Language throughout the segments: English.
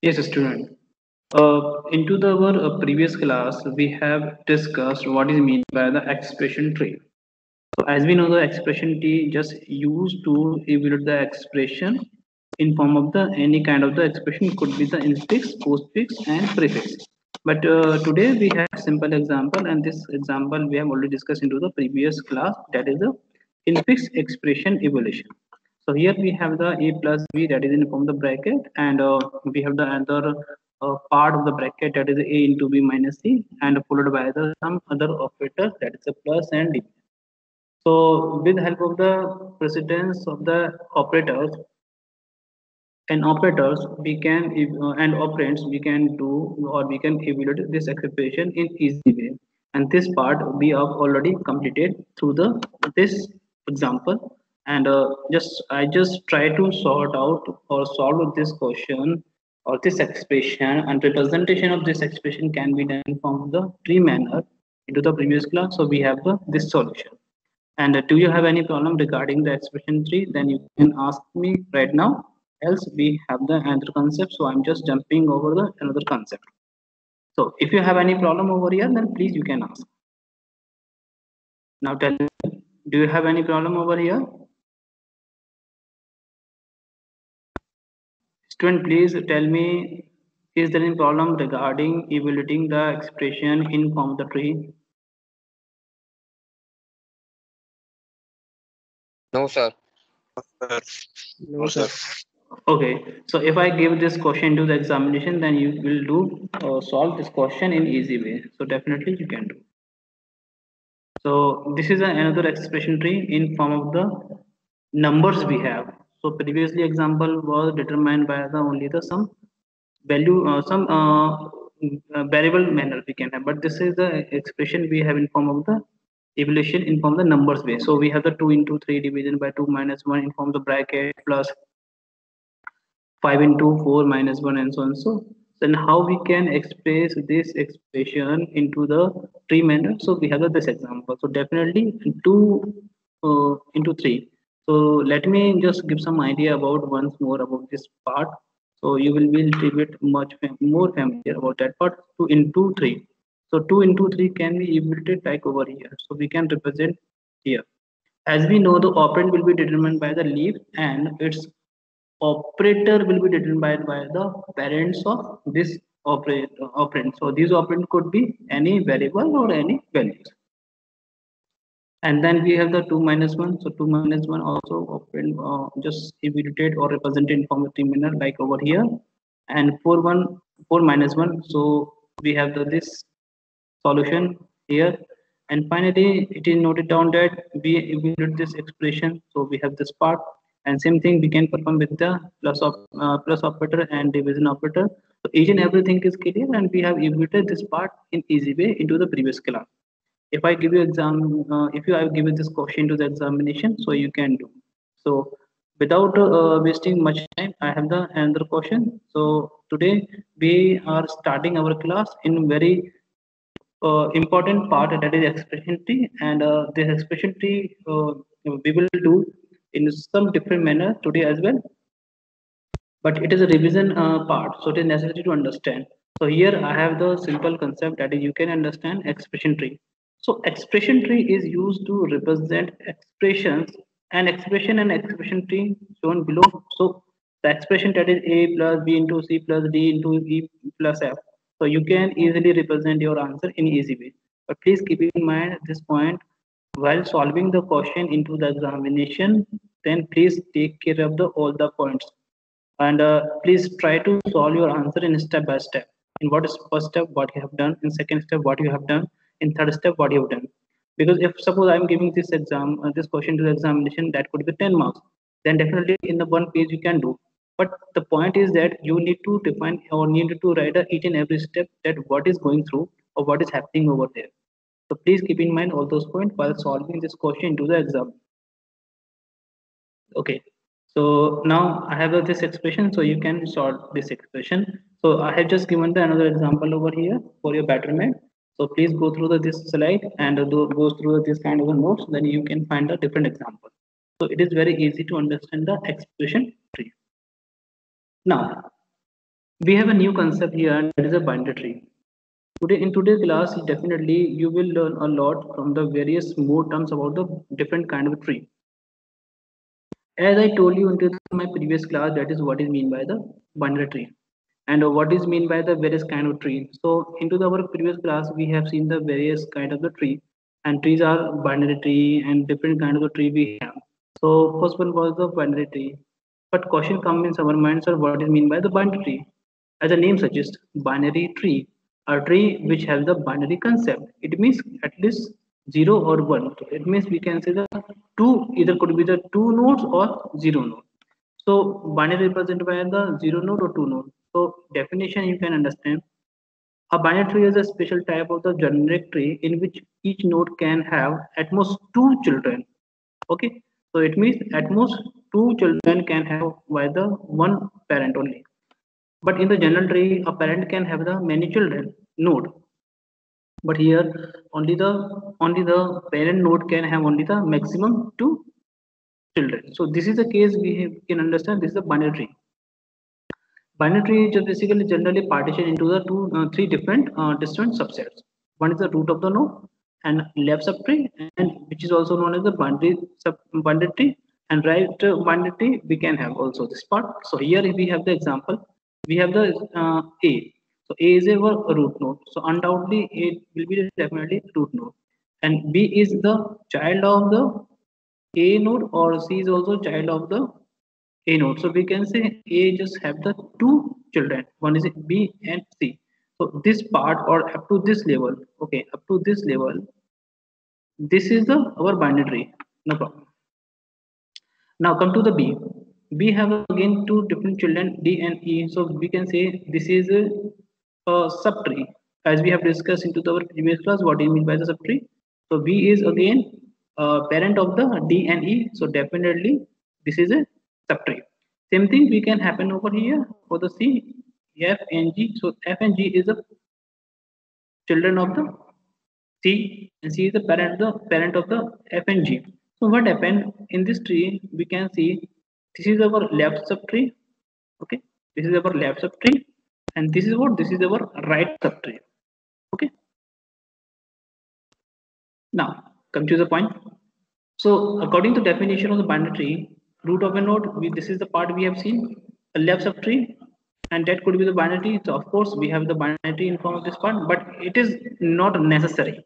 Yes, student. Into our previous class, we have discussed what is meant by the expression tree. So, as we know, the expression tree just used to evaluate the expression in form of the any kind of the expression could be the infix, postfix, and prefix. But today we have simple example, and this example we have already discussed into the previous class. That is the infix expression evaluation. So here we have the a plus b that is in form of the bracket, and we have the other part of the bracket that is a into b minus c, and followed by the some other operator that is a plus and d. So with help of the precedence of the operators and operators, we can and operands we can do or we can evaluate this expression in easy way. And this part we have already completed through the this example. And just I just try to sort out or solve this question or this expression, and representation of this expression can be done from the tree manner into the previous class. So we have this solution. And do you have any problem regarding the expression tree? Then you can ask me right now. Else we have the another concept. So I'm just jumping over the another concept. So if you have any problem over here, then please you can ask. Now tell me, do you have any problem over here? Student, please tell me, is there any problem regarding evaluating the expression in form of the tree? No, sir. Sir. No, No, sir. sir. Okay, so if I give this question to the examination, then you will do solve this question in easy way. So definitely you can do. So this is another expression tree in form of the numbers we have. So previously example was determined by the only the some value, some variable manner we can have. But this is the expression we have in form of the evaluation in form of the numbers way. So we have the 2 into 3 division by 2 minus 1 in form of the bracket plus 5 into 4 minus 1 and so on. So then how we can express this expression into the tree manner? So we have this example. So definitely 2 into 3. So let me just give some idea about once more about this part. So you will be a little bit much more familiar about that part. 2 into 3. So 2 into 3 can be evaluated like over here. So we can represent here. As we know, the operand will be determined by the leaf, and its operator will be determined by the parents of this operand. So these operand could be any variable or any values. And then we have the 2 minus 1. So 2 minus 1 also operand just evaluated or represented in form of terminal like over here. And 4 minus 1. So we have this solution here. And finally, it is noted down that we evaluate this expression. So we have this part, and same thing we can perform with the plus operator and division operator. So each and everything is clear, and we have evaluated this part in easy way into the previous class. If I give you if you have given this question to the examination, so you can do. So without wasting much time, I have the another question. So today we are starting our class in very important part, that is expression tree. And this expression tree we will do in some different manner today as well, but it is a revision part, so it is necessary to understand. So here I have the simple concept, that is you can understand expression tree. So expression tree is used to represent expressions, and expression tree shown below. So the expression that is a plus b into c plus d into e plus f. So you can easily represent your answer in easy way. But please keep in mind at this point, while solving the question into the examination, then please take care of the all the points. And please try to solve your answer in step by step. In what is first step what you have done, in second step what you have done, in third step what you have done. Because if suppose I'm giving this this question to the examination, that could be 10 marks, then definitely in the one page you can do. But the point is that you need to define or need to write each and every step, that what is going through or what is happening over there. So please keep in mind all those points while solving this question to the exam. Okay, so now I have this expression, so you can solve this expression. So I have just given the another example over here for your betterment. So please go through this slide and go through this kind of a notes, then you can find a different example. So it is very easy to understand the expression tree. Now, We have a new concept here, and that is a binary tree. Today, in today's class, definitely you will learn a lot from the various more terms about the different kind of tree. As I told you into my previous class, that is what is mean by the binary tree, and what is mean by the various kind of tree. So into our previous class, we have seen the various kind of the tree, and trees are binary tree and different kind of the tree we have. So first one was the binary tree. But question comes in our minds, sir, what is mean by the binary tree? As the name suggests, binary tree, a tree which has the binary concept. It means at least 0 or 1. So it means we can say the two either could be the two nodes or 0 node. So binary represented by the 0 node or 2 node. So definition you can understand. A binary tree is a special type of the generic tree in which each node can have at most two children. Okay, so it means at most two children can have by the one parent only. But in the general tree, a parent can have the many children node. But here only the parent node can have only the maximum two children. So this is the case can understand this is a binary tree. Binary tree is basically generally partitioned into the three different subsets. One is the root of the node and left subtree, and which is also known as the binary tree, and right binary tree we can have also this part. So here if we have the example, we have the A. So A is a root node. So undoubtedly A will be definitely root node, and B is the child of the A node, or C is also child of the A node. So we can say A just have the two children. One is B and C. So this part or up to this level, okay, up to this level, this is the our binary tree. No problem. Now come to the B. B have again two different children D and E. So we can say this is a subtree. As we have discussed into the previous class, what do you mean by the subtree? So B is again parent of the D and E. So definitely this is a subtree. Same thing we can happen over here for the C, F and G. So F and G is the children of the C, and C is the parent of the F and G. So what happened in this tree? We can see this is our left subtree. Okay, this is our left subtree, and this is what this is our right subtree. Okay. Now come to the point. So according to definition of the binary tree, root of a node, this is the part we have seen, a left subtree, and that could be the binary tree. So of course we have the binary tree in form of this part, but it is not necessary.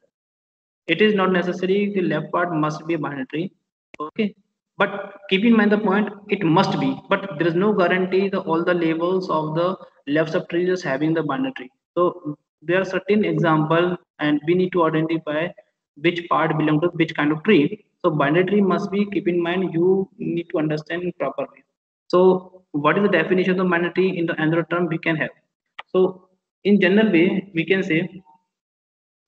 It is not necessary the left part must be a binary tree. Okay, but keep in mind the point, it must be, but there is no guarantee that all the labels of the left subtree is having the binary tree. So there are certain examples, and we need to identify which part belong to which kind of tree. So binary tree must be, keep in mind, you need to understand in proper way. So what is the definition of the binary tree in the another term we can have? So in general way we can say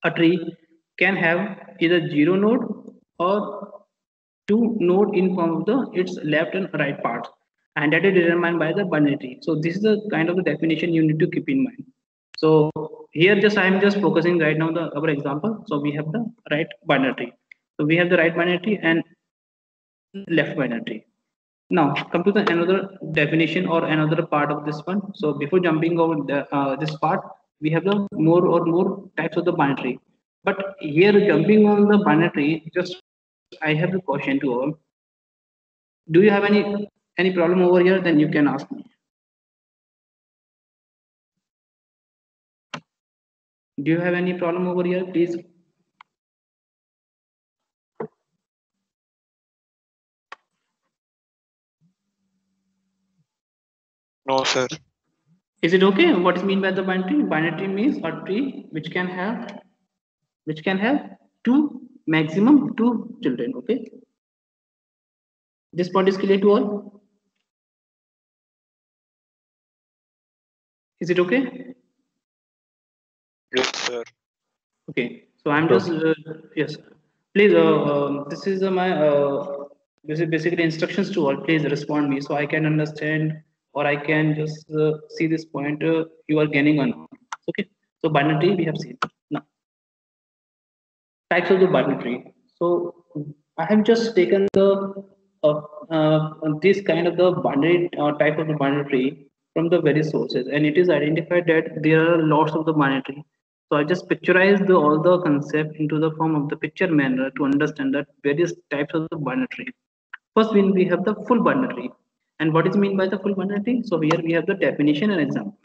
a tree can have either zero node or two node in form of the its left and right parts, and that is determined by the binary tree. So this is the kind of the definition you need to keep in mind. So here just I am just focusing right now the our example. So we have the right binary tree. So we have the right binary tree and left binary tree. Now come to the another definition or another part of this one. So before jumping over this part, we have the more types of the binary. But here jumping on the binary, just I have a question to all. Do you have any problem over here? Then you can ask me. Do you have any problem over here? Please. No, sir. Is it okay? What is mean by the binary? Binary means a tree which can have two maximum two children. Okay. This point is clear to all. Is it okay? Yes, sir. Okay, so I'm So, just yes. Please, this is my this is basically instructions to all. Please respond me so I can understand or I can just see this point you are gaining on. Okay, so binary we have seen now types of the binary. So I have just taken the this kind of the binary type of the binary tree. from the various sources, and it is identified that there are lots of the binary. So I just picturized all the concept into the form of the picture manner to understand that various types of the binary. First, when we have the full binary, and what is mean by the full binary? So here we have the definition and example.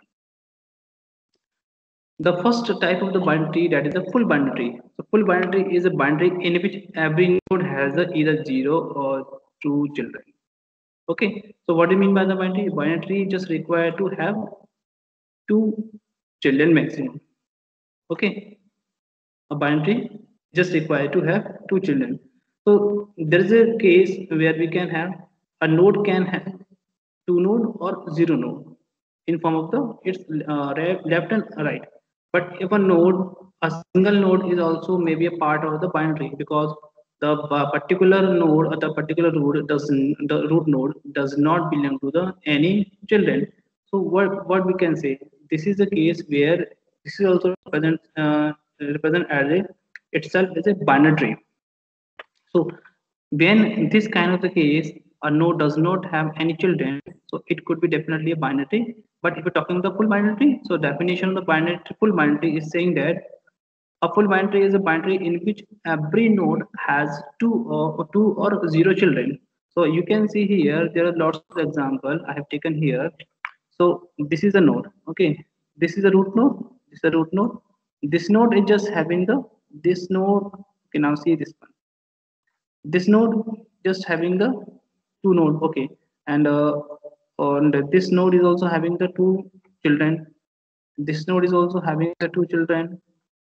The first type of the binary, that is the full binary. So full binary is a binary in which every node has a either zero or two children. Okay, so what do you mean by the binary? Binary just required to have two children maximum. Okay, a binary just required to have two children. So there is a case where we can have a node can have two node or zero node in form of the its left and right. But if a node, a single node is also maybe a part of the binary, because the particular node or the particular root doesn't, the root node does not belong to the any children. So what we can say, this is the case where this is also represent as a itself as a binary. So when this kind of the case, a node does not have any children, so it could be definitely a binary. But if you're talking the full binary, so definition of the binary full binary is saying that a full binary is a binary in which every node has two or zero children. So you can see here there are lots of example I have taken here. So this is a node. Okay, this is a root node. This is a root node. This node is just having the this node. Okay, now see this one. This node just having the two node. Okay, and this node is also having the two children. This node is also having the two children,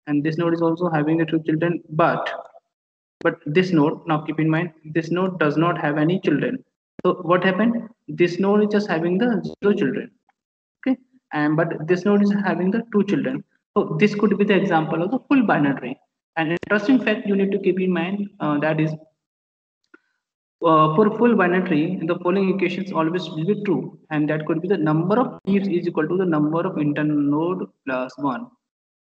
and this node is also having the two children. But this node, now keep in mind, this node does not have any children. So what happened? This node is just having the zero children. Okay, and but this node is having the two children. So this could be the example of the full binary. An interesting fact you need to keep in mind, that is, for full binary, the following equations always will be true, and that could be the number of leaves is equal to the number of internal node plus one.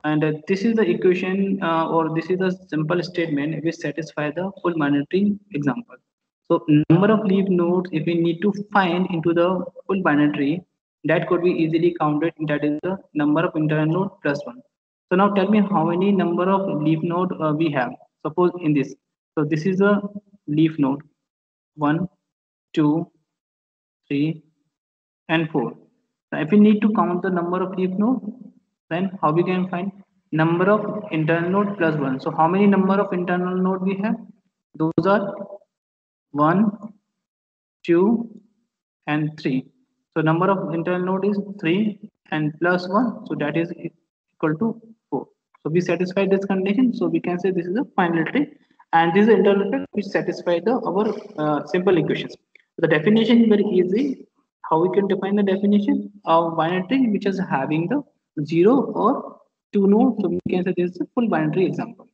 And this is the equation, or this is a simple statement which satisfy the full binary example. So number of leaf nodes, if we need to find into the full binary, that could be easily counted. That is the number of internal node plus one. So now tell me how many number of leaf node we have. Suppose in this. So this is a leaf node. 1, 2, 3, and 4. So if we need to count the number of leaf node, then how we can find number of internal node plus 1. So how many number of internal node we have? Those are 1, 2, and 3. So number of internal node is 3 and plus 1. So that is equal to 4. So we satisfy this condition. So we can say this is a finality, and this is the internal effect which satisfy the our simple equations. The definition is very easy. How we can define the definition of binary which is having the zero or two nodes? So we can say this is a full binary example.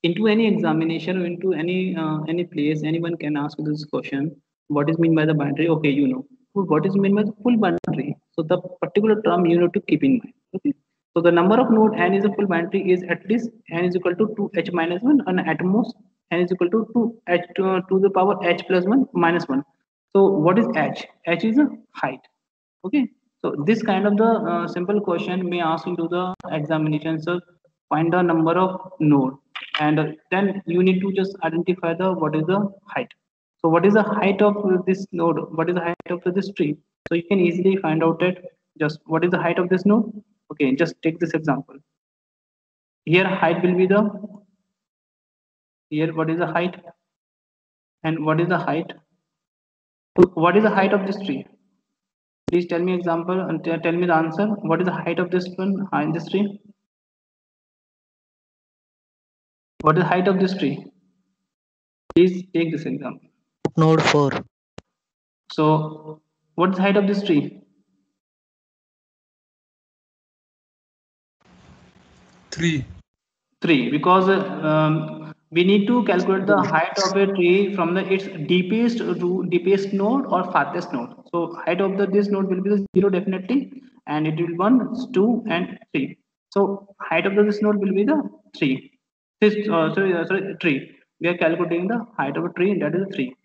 Into any examination or into any place, anyone can ask this question: what is mean by the binary? Okay, you know. So what is mean by the full binary? So the particular term you need to keep in mind. Okay, so the number of node n is a full binary is at least n is equal to 2h minus 1, and at most n is equal to 2h to the power h plus 1 minus 1. So what is h? H is a height. Okay, so this kind of the simple question may ask into the examination. So find the number of node, and then you need to just identify the what is the height. So what is the height of this node? What is the height of this tree? So you can easily find out that just what is the height of this node. Okay, just take this example. Here height will be the, here what is the height, and what is the height? So what is the height of this tree? Please tell me example and tell me the answer. What is the height of this one in this tree? What is the height of this tree? Please take this example. Node 4. So what is the height of this tree? 3. 3, because we need to calculate the height of a tree from the its deepest node or farthest node. So height of this node will be the 0 definitely, and it will be 1, 2, and 3. So height of this node will be the 3. Sorry, tree. We are calculating the height of a tree, that is 3.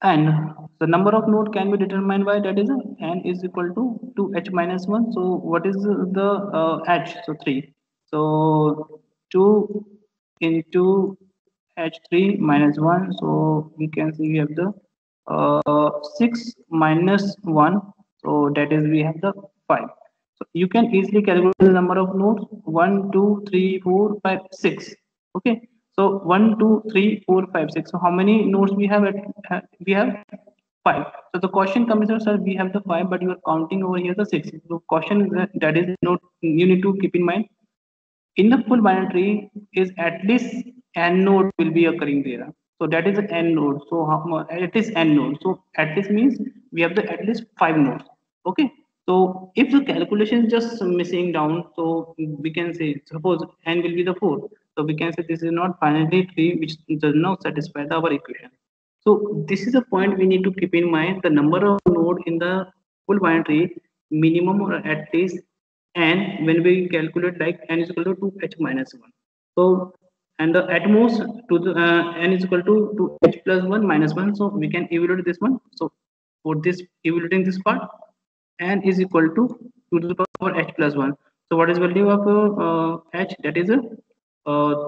And the number of node can be determined by, that is n is equal to 2h minus 1. So what is the h? So 3. So 2 into h3 minus 1. So we can see we have the 6 minus 1. So that is we have the 5. So you can easily calculate the number of nodes: 1, 2, 3, 4, 5, 6. Okay. So 1, 2, 3, 4, 5, 6. So how many nodes we have? We have 5. So the question comes here, sir, we have the 5, but you are counting over here the 6. So question is that is not, you need to keep in mind, in the full binary tree is at least n node will be occurring there. So that is an n node. So it is n node. So at least means we have the at least 5 nodes. Okay. So if the calculation is just missing down, so we can say suppose n will be the 4. So we can say this is not binary tree which does not satisfy our equation. So this is a point we need to keep in mind. The number of node in the full binary tree minimum or at least, and when we calculate like n is equal to 2h minus 1. So and the at most to the n is equal to 2h plus 1 minus 1. So we can evaluate this one. So for this evaluating this part, n is equal to 2 to the power h plus 1. So what is value of h? That is a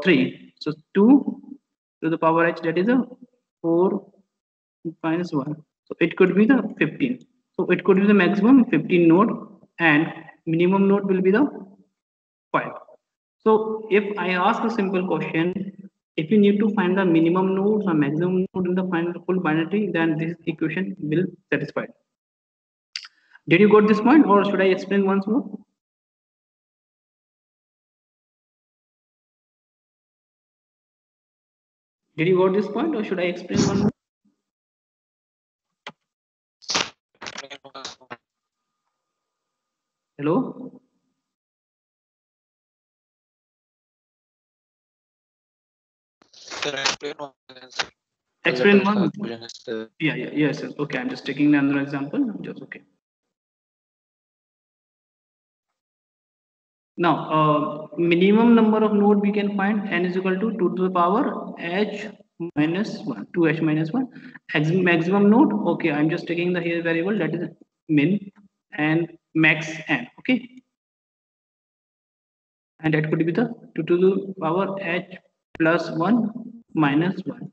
3. So 2 to the power h, that is a 4 minus 1. So it could be the 15. So it could be the maximum 15 node, and minimum node will be the 5. So if I ask a simple question, if you need to find the minimum nodes or maximum node in the final full binary, then this equation will satisfy. Did you got this point, or should I explain once more? Did you got this point, or should I explain one more? Hello? Sir, explain one again, sir. Explain Lateral one. calculation is the Yes, sir. Okay, I'm just taking another example. Just okay. Now, minimum number of node we can find, n is equal to 2 to the power h minus 1, 2h minus 1. Maximum node, okay, I'm just taking the here variable, that is min, and max n, okay. And that could be the 2 to the power h plus 1 minus 1.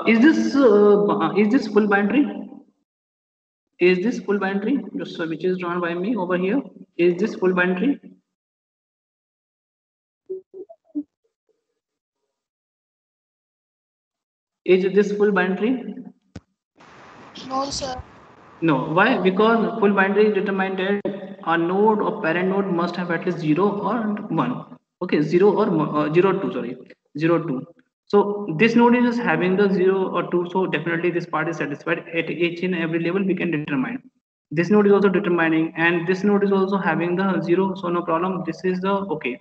Is this full binary? Is this full binary? Just which is drawn by me over here? Is this full binary? Is this full binary? No, sir. No. Why? Because full binary is determined that a node or parent node must have at least 0 or 1. Okay, 0 or 0 2, sorry, 0 2. So this node is just having the 0 or 2, so definitely this part is satisfied. At each and every level we can determine. This node is also determining, and this node is also having the 0, so no problem. This is the okay,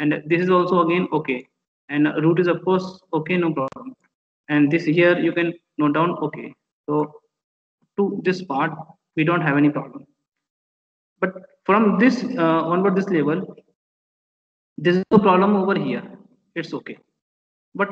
and this is also again okay, and root is of course okay, no problem. And this here you can note down okay. So to this part we don't have any problem, but from this onward this level, this is the problem over here, it's okay. But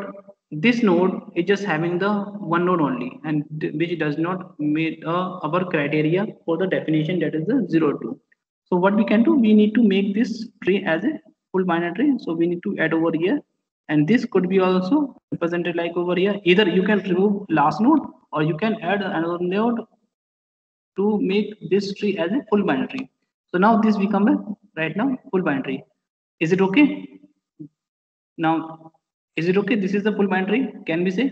this node is just having the one node only, and which does not meet our criteria for the definition, that is the 0 2. So what we can do, we need to make this tree as a full binary tree. So we need to add over here, and this could be also represented like over here. Either you can remove last node, or you can add another node to make this tree as a full binary. So now this become a right now full binary. Is it okay? Now, is it okay? This is the full binary. Can we say?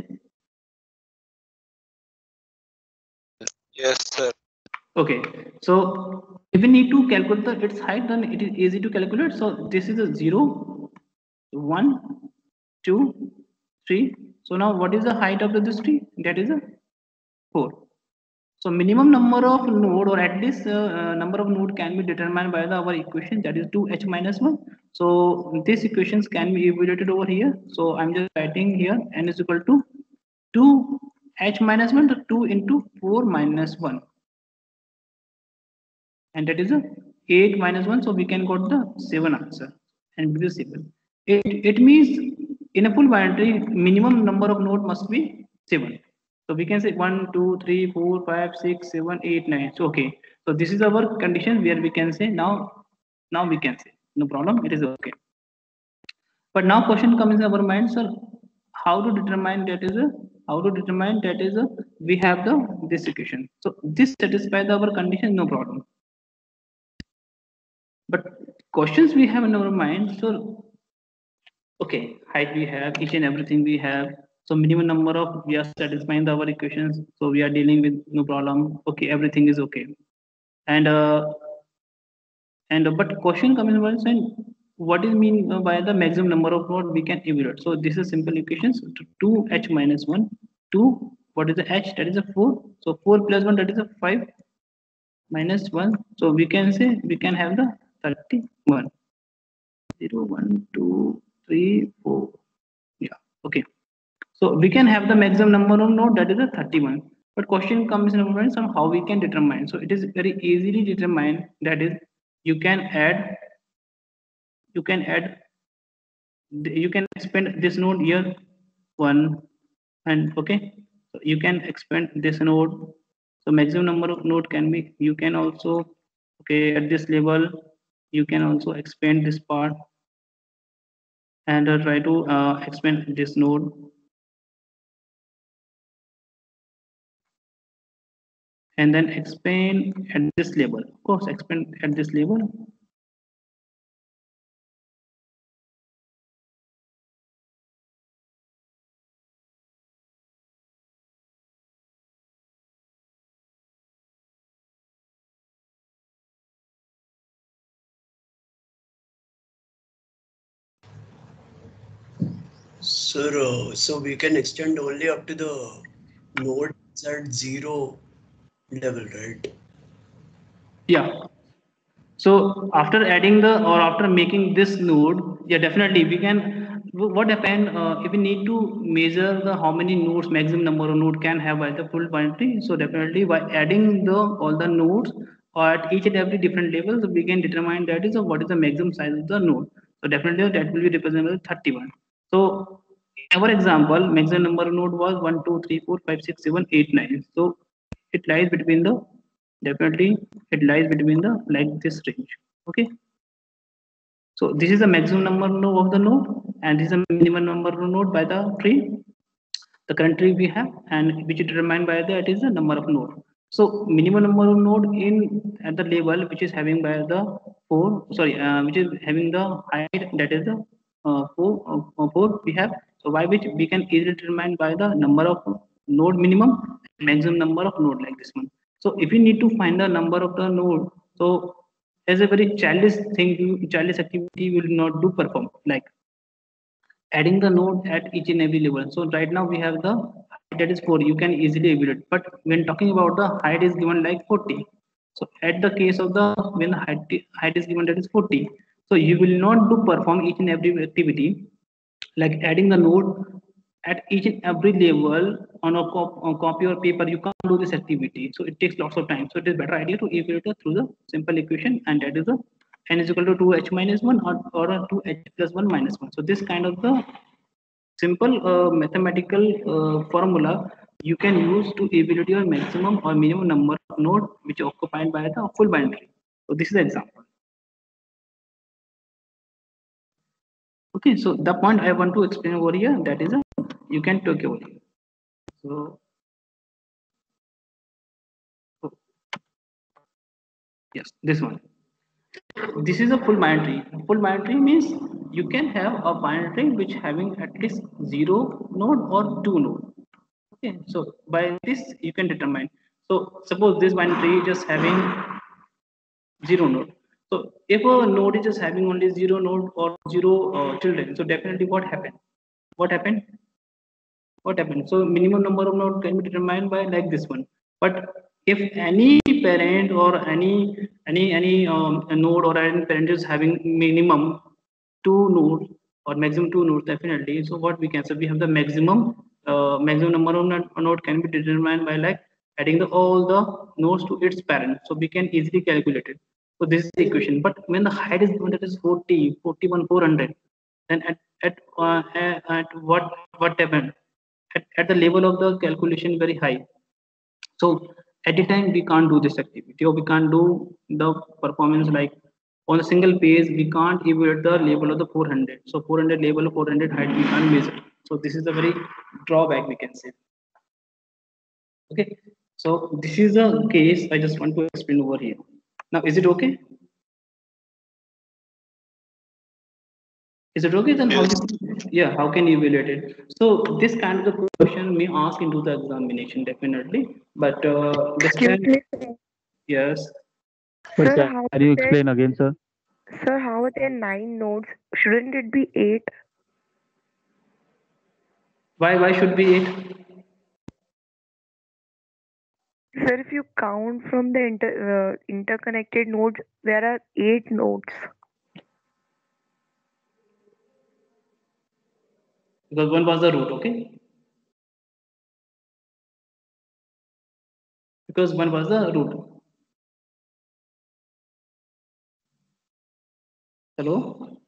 yes, sir. Okay. So if we need to calculate its height, then it is easy to calculate. So this is a 0, 1, 2, 3. So now what is the height of this tree? That is a 4. So minimum number of node, or at least number of node, can be determined by our equation, that is 2h minus 1. So these equations can be evaluated over here. So I'm just writing here n is equal to 2 h minus 1, the 2 into 4 minus 1, and that is a 8 minus 1, so we can got the 7 answer, and it is 7. It means in a full binary minimum number of node must be 7. So we can say 1, 2, 3, 4, 5, 6, 7, 8, 9. So okay. So this is our condition where we can say now we can say no problem, it is okay. But now question comes in our mind, sir, how to determine that is a we have the this equation. So this satisfies our condition, no problem. But questions we have in our mind, so okay, height we have, each and everything we have. So minimum number of we are satisfying our equations. So we are dealing with no problem. Okay, everything is okay. And but question comes in saying what is mean by the maximum number of node we can evaluate. So this is simple equations. 2h minus 1, 2. What is the h? That is a 4. So 4 plus 1, that is a 5 minus 1. So we can say we can have the 31. 0, 1, 2, 3, 4. Yeah, okay. So we can have the maximum number of node, that is a 31. But question comes in our mind on how we can determine. So it is very easily determined. That is, you can add, you can expand this node here 1, and okay, so you can expand this node. So maximum number of node can be, you can also, okay, at this level you can also expand this part and try to expand this node. And then expand at this level, of course, expand at this level. Sir, so we can extend only up to the nodes at 0 level, right? Yeah. So after adding the or after making this node, yeah, definitely we can. What happen if we need to measure the how many nodes, maximum number of node can have by the full binary? So definitely by adding the all the nodes or at each and every different level, so we can determine that is what is the maximum size of the node. So definitely that will be represented by 31. So in our example, maximum number of node was 1, 2, 3, 4, 5, 6, 7, 8, 9. So it lies between the, definitely it lies between the like this range. Okay, so this is the maximum number of the node, and this is the minimum number of node by the tree, the current tree we have, and which is determined by that is the number of node. So minimum number of node in at the level which is having by the 4, sorry, which is having the height, that is the 4 we have. So by which we can easily determine by the number of node minimum, maximum number of node, like this one. So if you need to find the number of the node, so as a very childish thing, childish activity will not do perform, like adding the node at each and every level. So right now we have the height, that is 4, you can easily evaluate. But when talking about the height is given like 40, so at the case of the when the height is given, that is 40, so you will not do perform each and every activity like adding the node at each and every level on on copy or paper. You can't do this activity, so it takes lots of time. So it is better idea to evaluate it through the simple equation, and that is the n is equal to 2h minus 1 or 2h plus 1 minus 1. So this kind of the simple mathematical formula you can use to evaluate your maximum or minimum number of node which are occupied by the full binary. So this is the example. Okay, so the point I want to explain over here, that is you can take over here. So yes, this one. This is a full binary. Full binary means you can have a binary which having at least 0 node or 2 node. Okay, so by this you can determine. So suppose this binary is just having 0 node. So if a node is just having only 0 node or 0 children, so definitely what happened? What happened? What happened? So minimum number of node can be determined by like this one. But if any parent or any node or any parent is having minimum 2 nodes or maximum 2 nodes, definitely. So what we can say, we have the maximum maximum number of node can be determined by like adding all the nodes to its parent. So we can easily calculate it. So this is the equation. But when the height is given that is 40, 41, 400, then at what happened? At the level of the calculation very high. So at the time we can't do this activity, or we can't do the performance like on a single page. We can't evaluate the level of the 400. So 400 level of 400 height we can't measure. So this is a very drawback we can say. Okay. So this is a case I just want to explain over here. Now is it okay? Is it okay? Then Yes. how can you evaluate it? So this kind of the question may ask into the examination definitely. But this Excuse time, me, sir. yes. But Sir, can how you are explain again, sir? sir, how are there 9 nodes? Shouldn't it be 8? Why should be it? Sir, if you count from the interconnected nodes, there are 8 nodes. Because one was the root, okay? Because one was the root. Hello?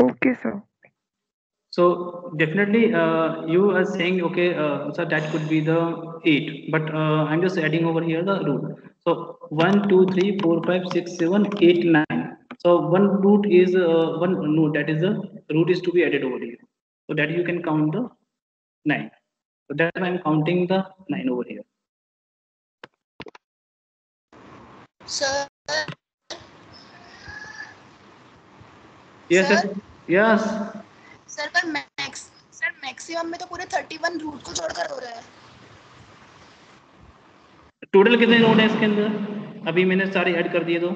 Okay, sir. So definitely you are saying, okay, so that could be the 8, but I'm just adding over here the root. So 1, 2, 3, 4, 5, 6, 7, 8, 9. So one root is one node, that is the root is to be added over here. So that you can count the 9. So that's why I'm counting the 9 over here. Sir, Yes, yes, Sir? yes. Sir पर maximum में तो पूरे 31 root को जोड़कर हो रहा है. Total कितने नोड है इसके अंदर? अभी मैंने सारे ऐड कर दिए तो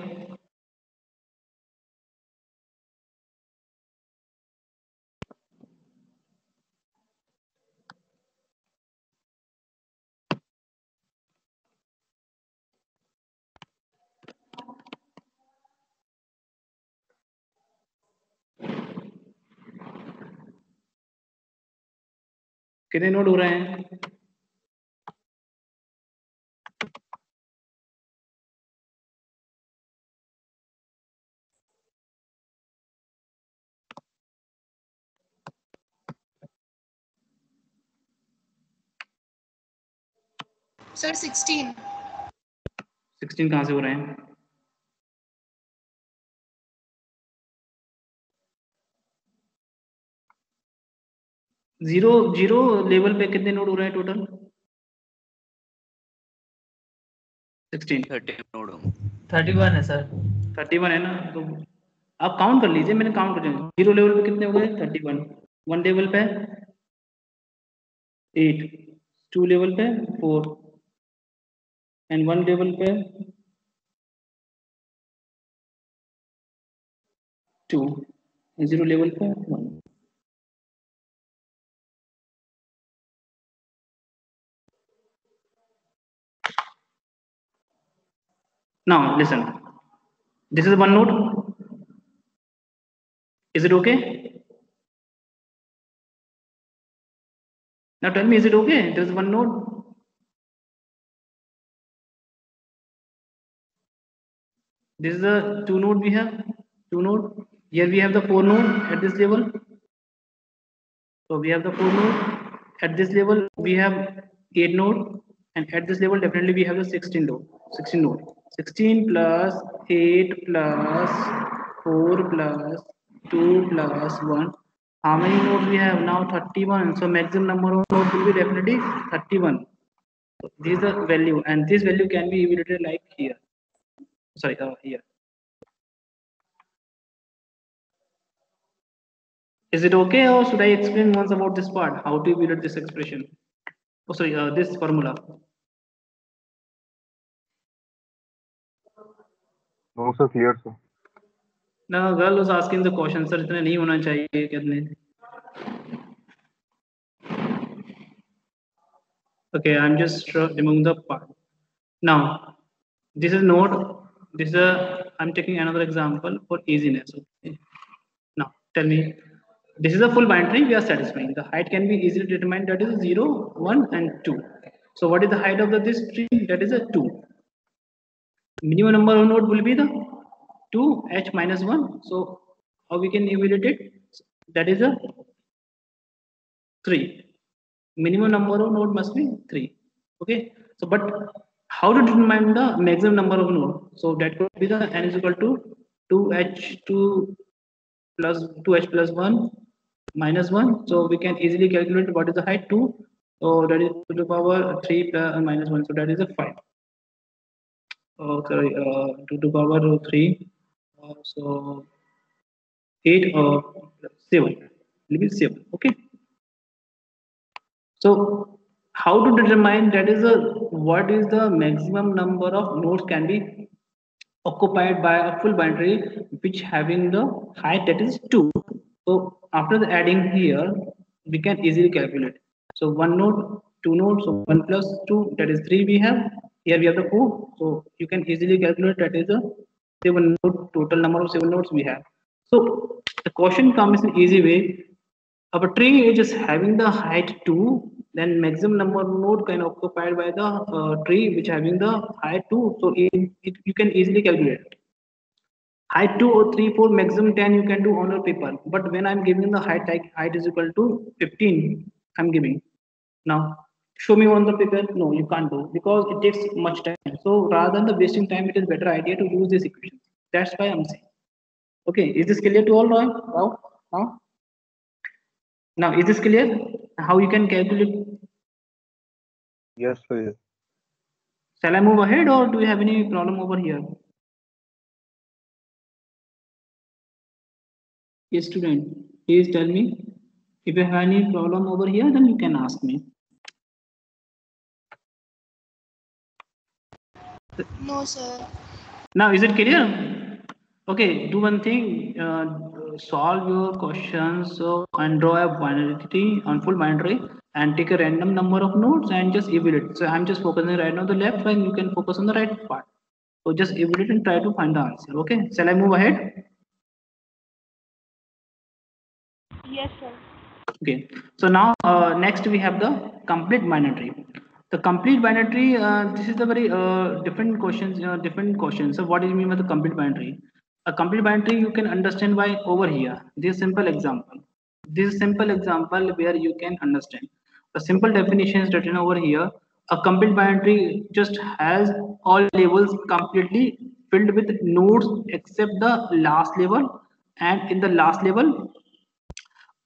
कितने नोड हो रहे हैं? सर 16. 16 कहाँ से हो रहे हैं? जीरो लेवल पे कितने नोड हो रहे हैं टोटल? 16. 31 है सर. 31 है ना, तो आप काउंट कर लीजिए. मैंने काउंट कर दिया. जीरो लेवल पे कितने हो गए? 31. वन लेवल पे 8, 2 लेवल पे 4 एंड वन लेवल पे 2, 0 लेवल पे 1. Now listen, this is one node. Is it okay? Now tell me, is it okay? There is one node. This is the 2 node we have. 2 node. Here we have the 4 node at this level. So we have the 4 node. At this level we have 8 node, and at this level definitely we have the 16 node. 16 node. 16 plus 8 plus 4 plus 2 plus 1. How many nodes we have now? 31. So maximum number of nodes will be definitely 31. So this is the value, and this value can be evaluated like here. Sorry, here. Is it okay, or should I explain once about this part? How to evaluate this expression? Oh, sorry, this formula. No, sir, clear, sir. Now, girl was asking the question, sir, इतने नहीं होना चाहिए कितने? Okay, I'm just removing the part. Now, this is node. This is I'm taking another example for easiness. Okay. Now, tell me, This is a full binary we are satisfying. The height can be easily determined, that is 0, 1 and 2. So what is the height of this tree? That is a 2. Minimum number of node will be the 2h minus 1. So how we can evaluate it? That is a 3. Minimum number of node must be 3. Okay. So but how to determine the maximum number of node? So that could be the n is equal to 2h2 plus 2h plus 1 minus 1. So we can easily calculate what is the height 2. So that is to the power 3 plus minus 1. So that is a 5. Oh, sorry, 2 to the power 3. So 8 or 7. Will be 7. Okay. So how to determine that is a what is the maximum number of nodes can be occupied by a full binary which having the height that is 2. So after the adding here, we can easily calculate. So one node, two nodes, so 1 plus 2, that is 3 we have. Here we have the 4. So you can easily calculate that is a 7 node, total number of 7 nodes we have. So the question comes in easy way. Our tree is just having the height 2, then maximum number of node can occupied by the tree which having the height 2. So you can easily calculate it. Height 2 or 3, 4, maximum 10 you can do on your paper. But when I'm giving the height, like height is equal to 15, I'm giving. Now, show me on the paper. No, you can't do because it takes much time. So rather than the wasting time, it is better idea to use this equation. That's why I'm saying. Okay, is this clear to all now? Now, is this clear? How you can calculate? Yes, sir. Yes. Shall I move ahead or do you have any problem over here? Yes, student, please tell me. If you have any problem over here, then you can ask me. No, sir. Now, is it clear? Okay, do one thing. Solve your questions and draw a binary tree on full binary and take a random number of nodes and just evaluate. So I'm just focusing right now on the left and you can focus on the right part. So just evaluate and try to find the answer. Okay, shall I move ahead? Yes, sir. Okay, so now next we have the complete binary tree. The complete binary tree, this is a very different questions. Different questions. So what do you mean by the complete binary? A complete binary you can understand by over here. This simple example. This simple example where you can understand. The simple definition is written over here. A complete binary just has all levels completely filled with nodes except the last level, and in the last level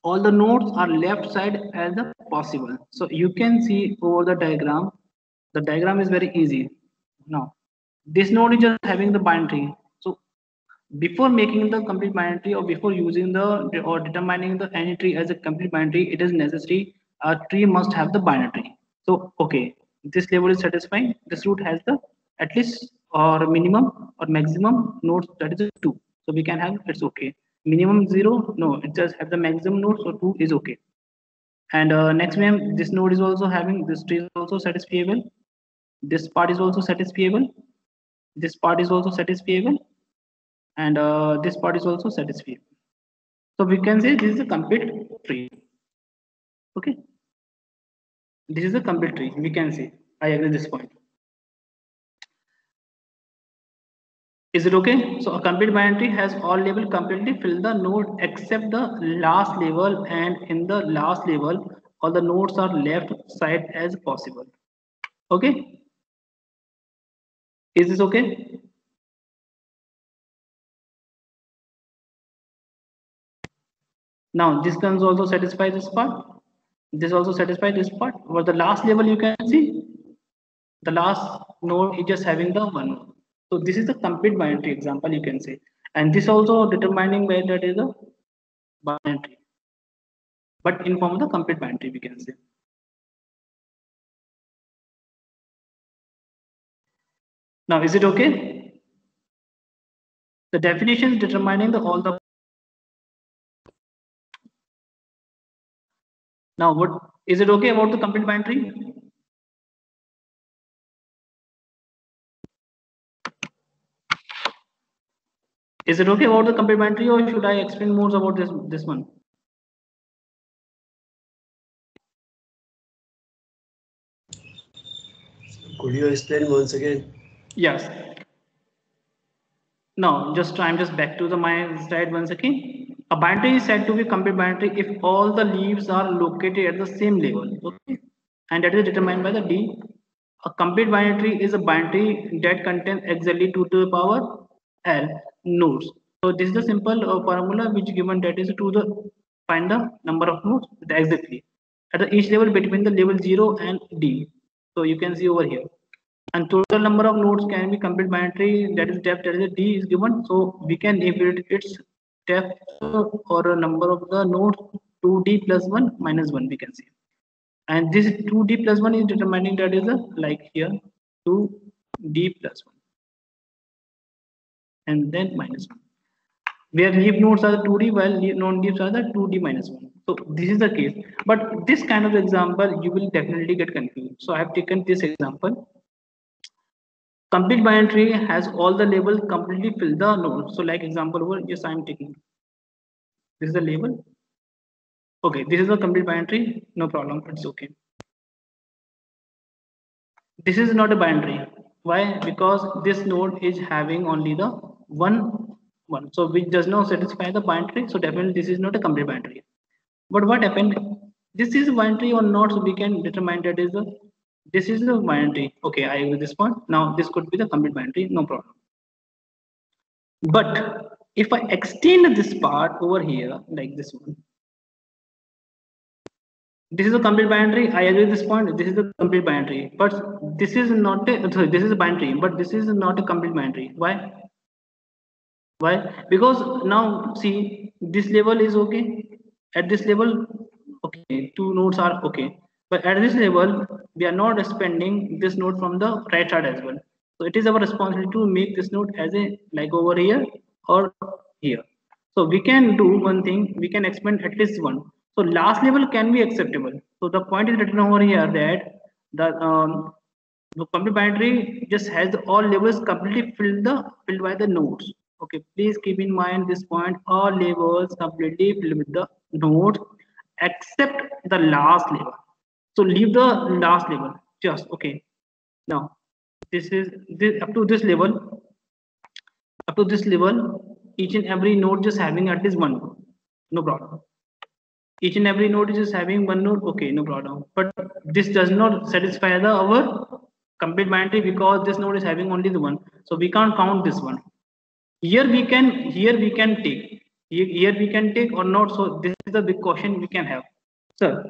all the nodes are left side as a possible. So you can see over the diagram. The diagram is very easy. Now, this node is just having the binary. So before making the complete binary or before using the or determining the any tree as a complete binary, it is necessary a tree must have the binary. So okay, this level is satisfying. This root has the at least or minimum or maximum nodes, that is a 2. So we can have it's okay. Minimum 0, no, it just have the maximum node, so 2 is okay. And next we have this node is also having this tree is also satisfiable. This part is also satisfiable. This part is also satisfiable, and this part is also satisfiable. So we can say this is a complete tree. Okay, this is a complete tree. We can say I agree this point. Is it okay? So a complete binary has all level completely fill the node except the last level, and in the last level all the nodes are left side as possible. Okay, is this okay? Now this can also satisfy this part. This also satisfies this part. For the last level you can see the last node is just having the one node. So this is the complete binary example you can say, and this also determining where that is a binary, but in form of the complete binary we can say. Now is it okay? The definition is determining the all the. Now what is it okay about the complete binary? Is it okay about the complete binary, or should I explain more about this one? Could you explain once again? Yes. Now, I'm just back to my slide once again. A binary is said to be complete binary if all the leaves are located at the same level. Okay, and that is determined by the D. A complete binary is a binary that contains exactly 2 to the power L nodes. So this is the simple formula which given that is to the find the number of nodes exactly at the each level between the level 0 and D. So you can see over here. And total number of nodes can be complete binary, that is depth, that is D is given. So we can evaluate its depth or a number of the nodes 2D plus 1 minus 1 we can see. And this 2D plus 1 is determining that is a like here 2D plus 1 and then minus 1. Where leaf nodes are the 2D while non-leaves are the 2D minus 1. So this is the case. But this kind of example you will definitely get confused. So I have taken this example. Complete binary has all the labels completely fill the node. So like example over, yes, I'm taking. This is the label. Okay, this is the complete binary. No problem, it's okay. This is not a binary. Why? Because this node is having only the one. So which does not satisfy the binary. So definitely this is not a complete binary. But what happened? This is binary or not, so we can determine that is a this is the binary. Okay, I agree with this point. Now this could be the complete binary, no problem. But if I extend this part over here, like this one, this is a complete binary. I agree with this point. This is a complete binary, but this is not a sorry. This is a binary, but this is not a complete binary. Why? Why? Because now see, this level is okay. At this level, okay, 2 nodes are okay. But at this level, we are not expanding this node from the right side as well. So it is our responsibility to make this node as a like over here or here. So we can do one thing, we can expand at least one. So last level can be acceptable. So the point is written over here that the complete binary just has all levels completely filled by the nodes. Okay, please keep in mind this point. All levels completely filled with the nodes except the last level. So leave the last level. Just okay. Now this is this up to this level. Up to this level, each and every node just having at least one node. No problem. Each and every node is just having one node. Okay, no problem. But this does not satisfy the our complete binary because this node is having only the one. So we can't count this one. Here we can take. Here we can take or not. So this is the big question we can have. So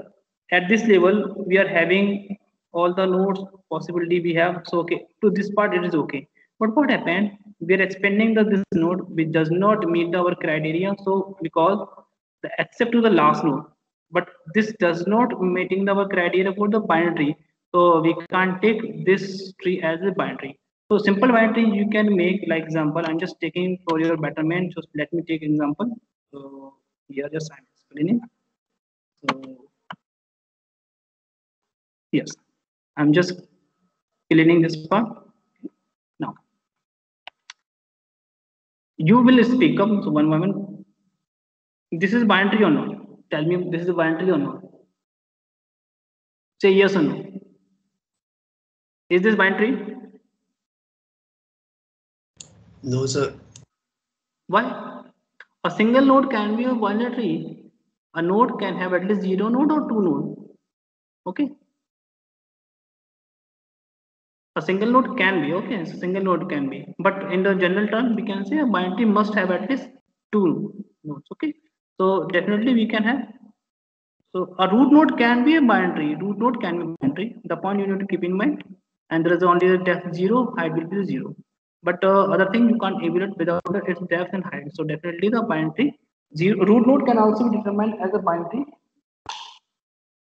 at this level, we are having all the nodes possibility we have. So okay, to this part it is okay. But what happened? We are expanding this node which does not meet our criteria. So because the except to the last node, but this does not meeting our criteria for the binary. So we can't take this tree as a binary. So simple binary you can make like example. I'm just taking for your betterment. Just let me take example. So here just I'm explaining. So yes, I'm just cleaning this part now. You will speak up. So one moment. This is binary or not? Tell me this is a binary or not? Say yes or no. Is this binary? No, sir. Why? A single node can be a binary. A node can have at least 0 node or 2 node. Okay. A single node can be okay. A single node can be, but in the general term, we can say a binary must have at least 2 nodes. Okay. So definitely we can have. So a root node can be a binary. Root node can be binary. The point you need to keep in mind. And there is only the depth 0, height will be 0. But other thing you can't evaluate without its depth and height. So definitely the binary root node can also be determined as a binary.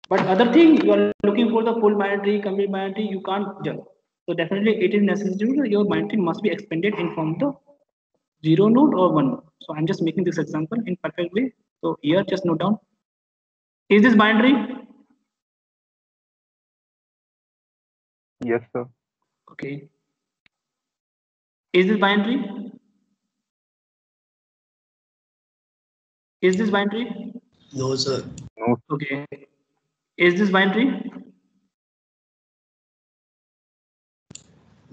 But other thing you are looking for the full binary, complete binary, you can't judge. So definitely it is necessary that your binary must be expanded in form of 0 node or 1 node. So I'm just making this example in perfect way. So here just note down. Is this binary? Yes, sir. Okay. Is this binary? Is this binary? No, sir. No. Okay. Is this binary?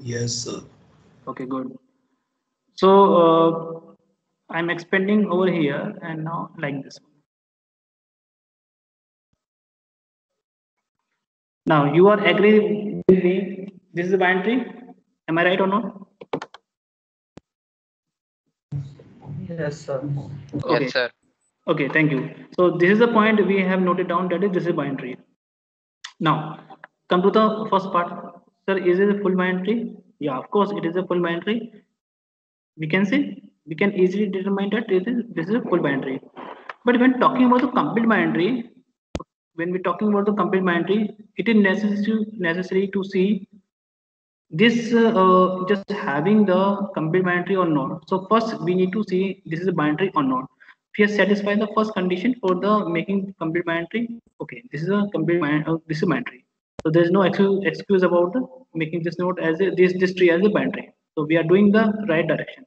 Yes, sir. Okay, good. So I'm expanding over here and now like this. Now you are agree with me? This is a binary. Am I right or not? Yes, sir. Okay. Yes, sir. Okay. Thank you. So this is the point we have noted down, that is this is binary. Now come to the first part. Sir, is it a full binary? Yeah, of course it is a full binary. We can say, we can easily determine that this is a full binary. But when talking about the complete binary, when we're talking about the complete binary, it is necessary to see this just having the complete binary or not. So first we need to see this is a binary or not. If you satisfy the first condition for the making complete binary, okay, this is a complete binary. This is binary. So there is no excuse about the making this node as a this tree as a binary. So we are doing the right direction.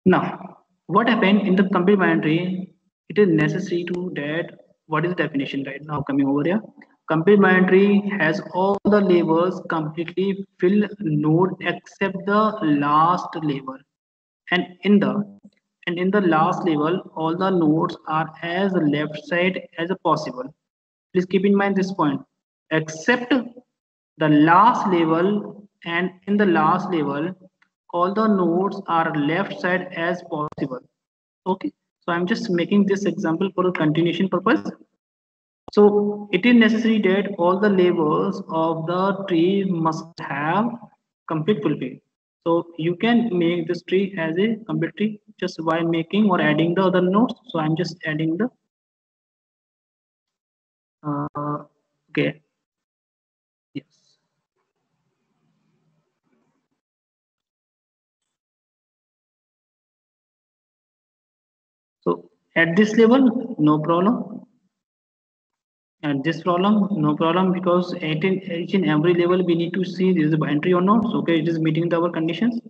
Now, what happened in the complete binary? It is necessary to that. What is the definition right now? Coming over here, complete binary has all the labels completely fill node except the last label, and in the last label, all the nodes are as left side as possible. Please keep in mind this point. Except the last label, and in the last label all the nodes are left side as possible. Okay, so I'm just making this example for a continuation purpose. So it is necessary that all the labels of the tree must have complete fulfill. So you can make this tree as a complete tree just by making or adding the other nodes. So I'm just adding the okay, yes. So at this level, no problem. At this problem, no problem, because at each and every level we need to see this is a binary or not. So okay, it is meeting our conditions.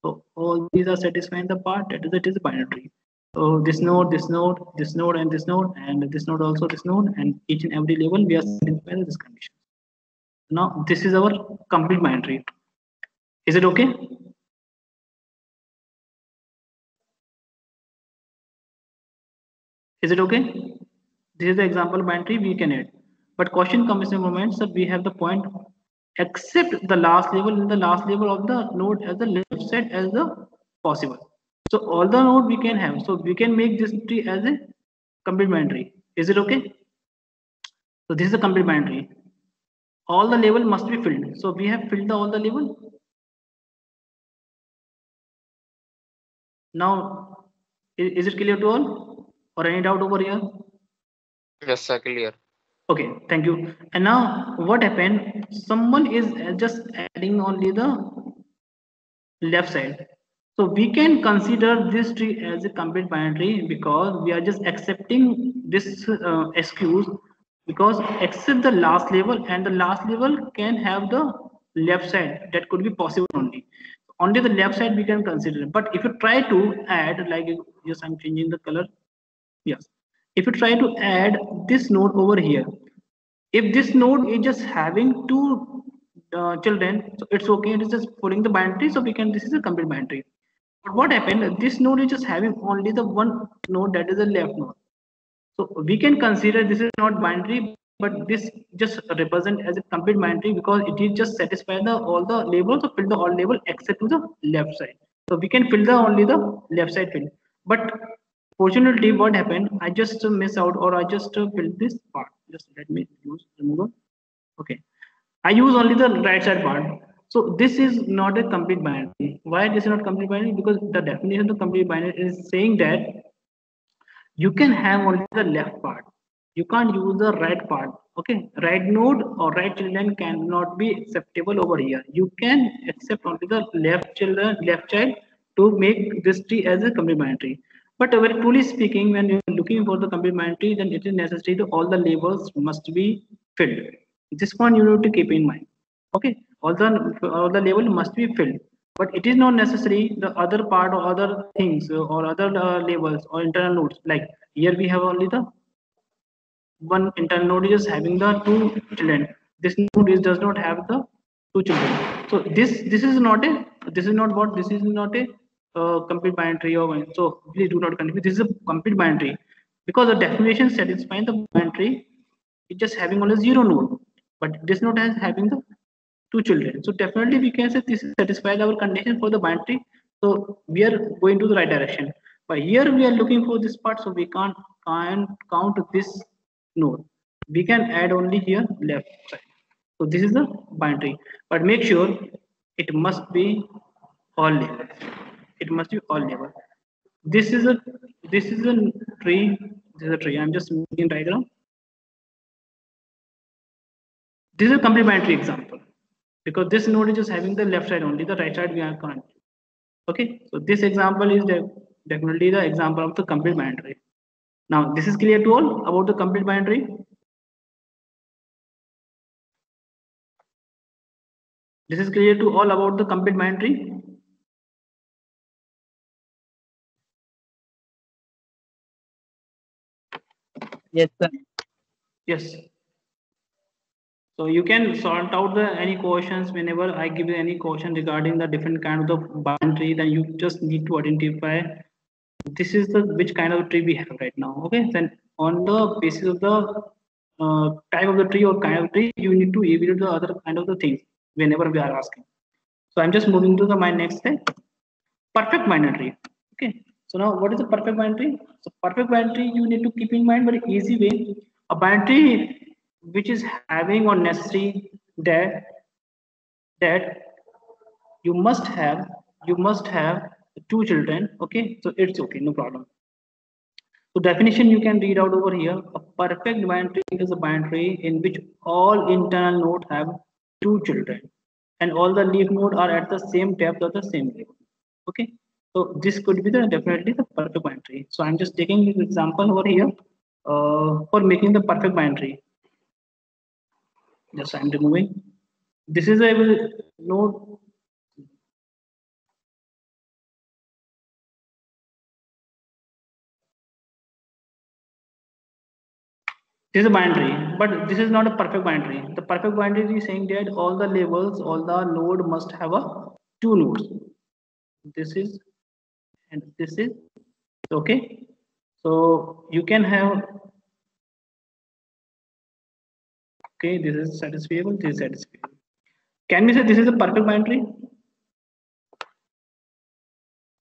So all these are satisfying the part that is, it is binary. So this node, this node, this node, and this node also this node, and each and every level we are satisfying this condition. Now this is our complete binary. Is it okay? Is it okay? This is the example binary we can add. But question comes in a moment, so we have the point except the last level, in the last level of the node as the left side as the possible. So all the node we can have. So we can make this tree as a complete binary. Is it okay? So this is a complete binary. All the level must be filled. So we have filled all the level. Now, is it clear to all? Or any doubt over here? Yes, sir. Clear. Okay, thank you. And now what happened? Someone is just adding only the left side. So we can consider this tree as a complete binary because we are just accepting this excuse, because except the last level, and the last level can have the left side, that could be possible only. Only the left side we can consider. But if you try to add, like, yes, I'm changing the color. Yes. If you try to add this node over here, if this node is just having two children, so it's okay. It is just pulling the binary, so we can. This is a complete binary. But what happened? This node is just having only the one node, that is the left node. So we can consider this is not binary, but this just represent as a complete binary because it is just satisfy the all the labels, or fill the all label except to the left side. So we can fill the only the left side field. But fortunately, what happened? I just miss out, or I just filled this part. Just let me use remover. Okay, I use only the right side part. So this is not a complete binary. Why this is not complete binary? Because the definition of complete binary is saying that you can have only the left part, you can't use the right part. Okay, right node or right children cannot be acceptable over here. You can accept only the left child to make this tree as a complementary. But very truly speaking, when you're looking for the complementary, then it is necessary to all the labels must be filled. This one you need to keep in mind. Okay, all the label must be filled, but it is not necessary the other part or other things or other labels or internal nodes. Like here we have only the one internal node is having the two children. This node is does not have the two children. So this is not a complete binary tree or one. So please do not confuse. This is a complete binary tree because the definition satisfying the binary tree is just having only 0 node, but this node has having the 2 children. So definitely we can say this satisfies our condition for the binary tree. So we are going to the right direction. But here we are looking for this part, so we can't count this node. We can add only here left side. So this is the binary, but make sure it must be all labels. It must be all label. This is a tree. This is a tree. I'm just making diagram. This is a complete binary example because this node is just having the left side only, the right side we are can't. Okay, so this example is definitely the example of the complete binary. Now this is clear to all about the complete binary. This is clear to all about the complete binary. Yes, sir. Yes. So you can sort out the any questions whenever I give you any question regarding the different kind of binary. Then you just need to identify this is the which kind of tree we have right now. Okay, then on the basis of the type of the tree or kind of tree, you need to evaluate the other kind of the things whenever we are asking. So I'm just moving to the my next step. Perfect binary tree. Okay, so now what is a perfect binary tree? So perfect binary tree you need to keep in mind very easy way. A binary tree which is having or necessary that you must have 2 children. Okay, so it's okay, no problem. So definition you can read out over here. A perfect binary tree is a binary tree in which all internal nodes have 2 children and all the leaf nodes are at the same depth or the same level. Okay, so this could be the definitely the perfect binary tree. So I'm just taking this example over here for making the perfect binary tree. Just I'm removing. This is a node. This is a binary, but this is not a perfect binary. The perfect binary is saying that all the labels, all the node must have a 2 nodes. This is and this is okay. So you can have okay. This is satisfiable. This is satisfiable. Can we say this is a perfect binary?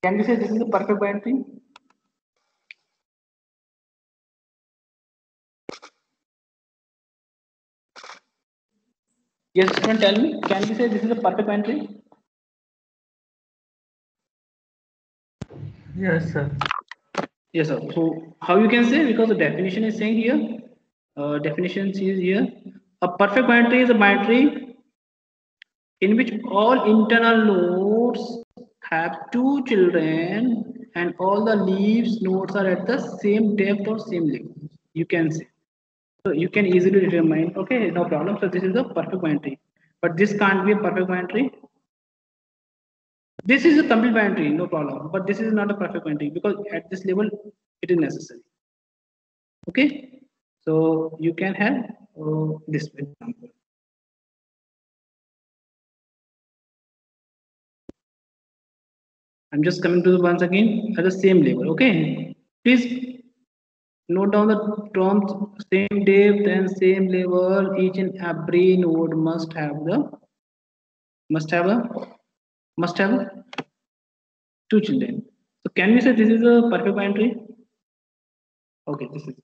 Can we say this is a perfect binary? Yes, student, tell me. Can we say this is a perfect binary? Yes, sir. Yes, sir. So how you can say, because the definition is saying here, definition is here, a perfect binary is a binary in which all internal nodes have 2 children and all the leaves nodes are at the same depth or same level. You can say. So you can easily determine, okay, no problem. So this is a perfect binary, but this can't be a perfect binary. This is a complete binary, no problem, but this is not a perfect binary because at this level it is necessary. Okay, so you can have this example. I'm just coming to the once again at the same level. Okay, please note down the terms same depth and same level. Each and every node must have a 2 children. So can we say this is a perfect binary? Okay, this is.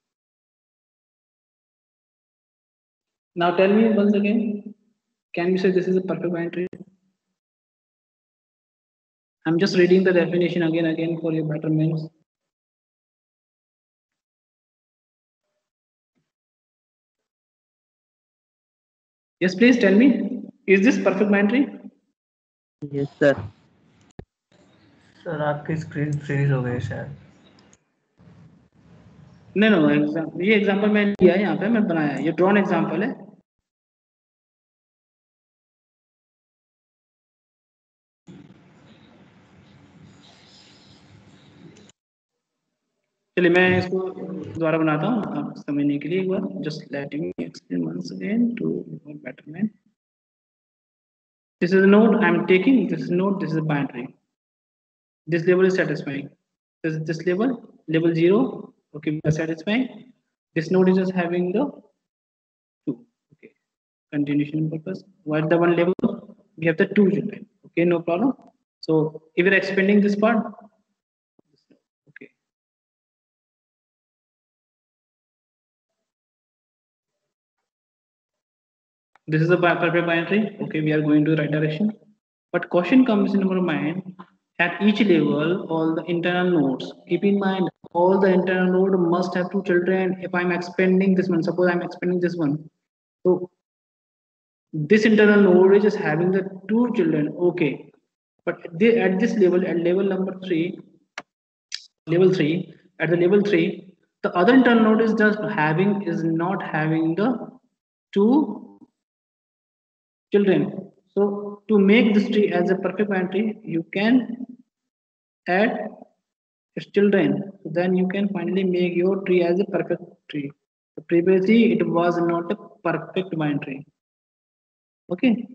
Now tell me once again, can we say this is a perfect binary? I'm just reading the definition again for your betterment. Yes, please tell me, is this perfect binary? Yes, sir. Sir आपकी screen freeze हो गई शायद. नहीं ये example मैं लिया है, यहाँ पे मैं बनाया है, ये ड्रॉन एग्जांपल है. चलिए मैं इसको दोबारा बनाता हूँ आप समझने के लिए एक बार. Just let me explain once again to betterment. This is a node I'm taking. This is node. This is a binary. This label is satisfying. This label 0. Okay, we are satisfying. This node is just having the 2. Okay, continuation purpose. What the one label? We have the 2 children. Okay, no problem. So if you're expanding this part, okay. This is a perfect binary. Okay, we are going to the right direction. But question comes in our mind, at each level, all the internal nodes. Keep in mind, all the internal node must have 2 children. If I'm expanding this one, suppose I'm expanding this one. So this internal node is just having the 2 children. Okay. But they, at this level, at level number 3, level 3, at the level 3, the other internal node is just having, is not having the 2 children. So to make this tree as a perfect binary, you can add its children. So then you can finally make your tree as a perfect tree. So previously it was not a perfect binary. Okay.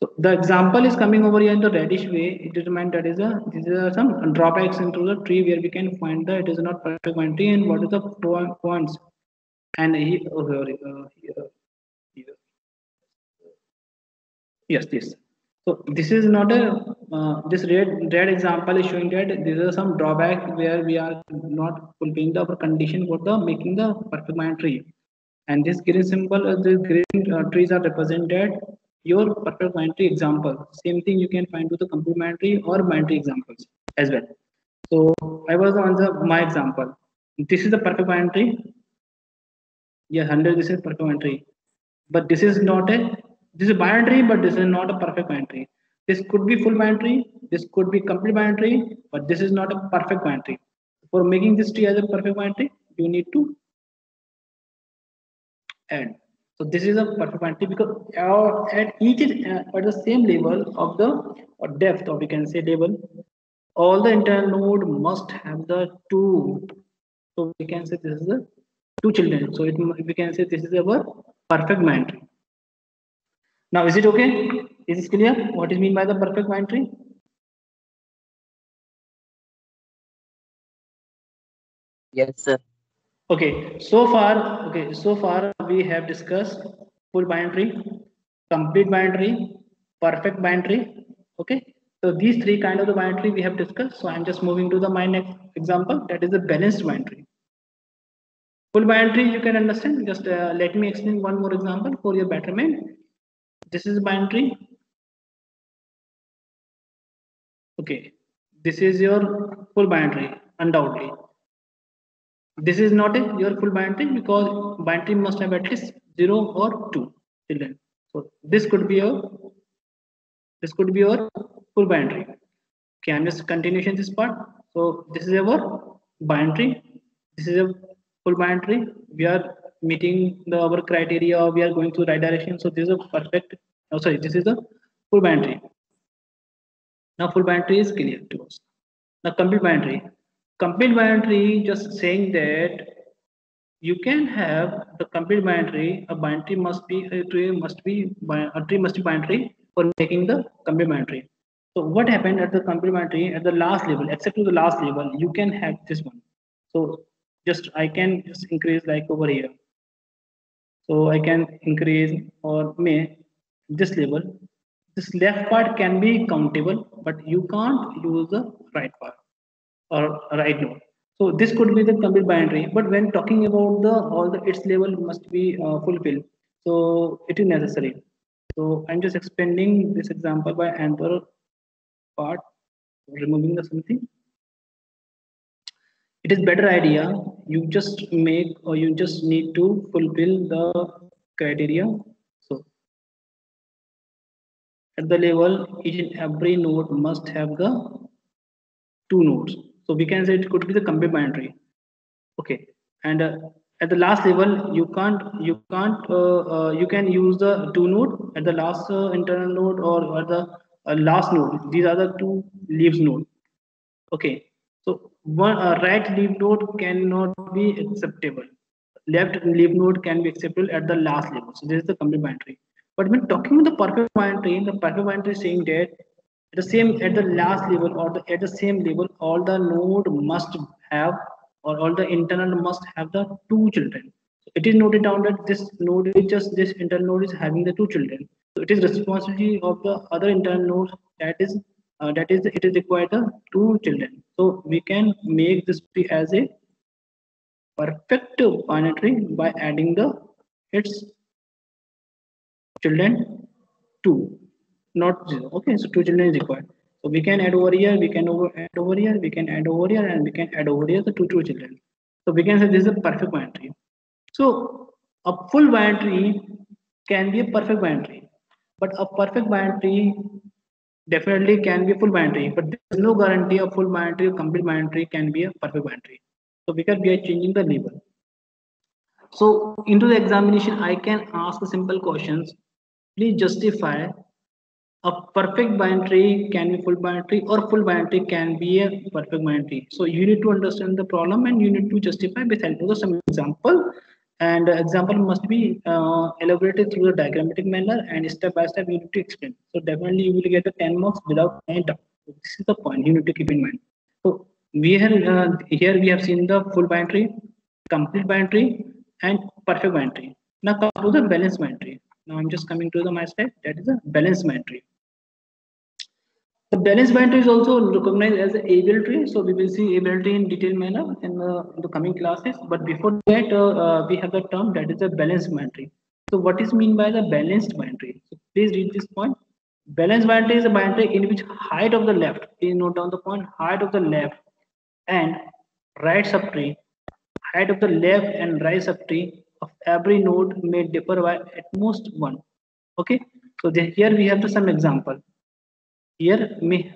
So the example is coming over here in the reddish way. It determines that these are some drawbacks into the tree where we can find that it is not perfect binary and what is the points. And here, here. Yes, this. So this is not a this red example is showing that there are some drawback where we are not fulfilling the condition for the making the perfect binary tree. And this green symbol, the green trees are represented your perfect binary example. Same thing you can find to the complementary or binary examples as well. So I was on my example. This is the perfect binary. Yeah, 100. This is perfect binary, but this is not a, this is binary, but this is not a perfect binary. This could be full binary, this could be complete binary, but this is not a perfect binary. For making this tree as a perfect binary, you need to add. So this is a perfect binary because at each at the same level of the or depth, or we can say level, all the internal node must have the 2. So we can say this is the 2 children. So we can say this is our perfect binary. Now, is it okay? Is this clear? What is mean by the perfect binary? Yes, sir. Okay, so far we have discussed full binary, complete binary, perfect binary. Okay, so these 3 kind of the binary we have discussed. So I'm just moving to the my next example, that is the balanced binary. Full binary you can understand. Just let me explain one more example for your betterment. This is binary. Okay, this is your full binary, undoubtedly. This is not your full binary because binary must have at least 0 or 2 children. So this could be your full binary. Okay, I'm just continuation this part. So this is our binary. This is a full binary. We are meeting our criteria. We are going to the right direction. So this is a perfect. Oh, sorry, this is a full binary. Now full binary is clear to us. Now complete binary. Complete binary just saying that you can have the complete binary. A binary must be a tree must be binary for making the complete binary. So what happened at the complete binary at the last level? Except to the last level, you can have this one. So just I can just increase like over here. So I can increase or may this level. This left part can be countable, but you can't use the right part or right node. So this could be the complete binary, but when talking about the all the its level must be fulfilled. So it is necessary. So I'm just expanding this example by another part, removing the something. It is better idea. You just make or you just need to fulfill the criteria. So at the level, each and every node must have the 2 nodes. So we can say it could be the complete binary. Okay, and at the last level, you can use the 2 node at the last internal node or at the last node. These are the 2 leaves node. Okay, so one right leaf node cannot be acceptable. Left leaf node can be acceptable at the last level. So this is the complete binary. But when talking about the perfect binary, the perfect binary is saying that at the last level or at the same level, all the node must have or all the internal must have the two children. So it is noted down that this internal node is having the two children. So it is responsibility of the other internal nodes that is it is required the two children. So we can make this tree as a perfect binary by adding the its children 2, not 0. Okay, so two children is required. So we can add over here, we can add over here, we can add over here, and we can add over here the two children. So we can say this is a perfect binary. So a full binary can be a perfect binary, but a perfect binary definitely can be a full binary, but there is no guarantee a full binary or complete binary can be a perfect binary. So because we are changing the label. So into the examination, I can ask simple questions. Please justify a perfect binary can be full binary or full binary can be a perfect binary. So you need to understand the problem and you need to justify with help of some example. And the example must be elaborated through the diagrammatic manner and step by step you need to explain. So definitely you will get the 10 marks without any doubt. So this is the point you need to keep in mind. So here we have seen the full binary, complete binary, and perfect binary. Now come to the balanced binary. Now I'm just coming to the my slide. That is a balanced binary. The balanced binary is also recognized as an able tree. So we will see ability in detailed manner in the coming classes. But before that, we have the term that is a balanced binary. So what is mean by the balanced binary? So please read this point. Balanced binary is a binary in which height of the left, please note down the point, height of the left and right subtree, height of the left and right subtree of every node may differ by at most one. Okay, so here we have the some example. Here we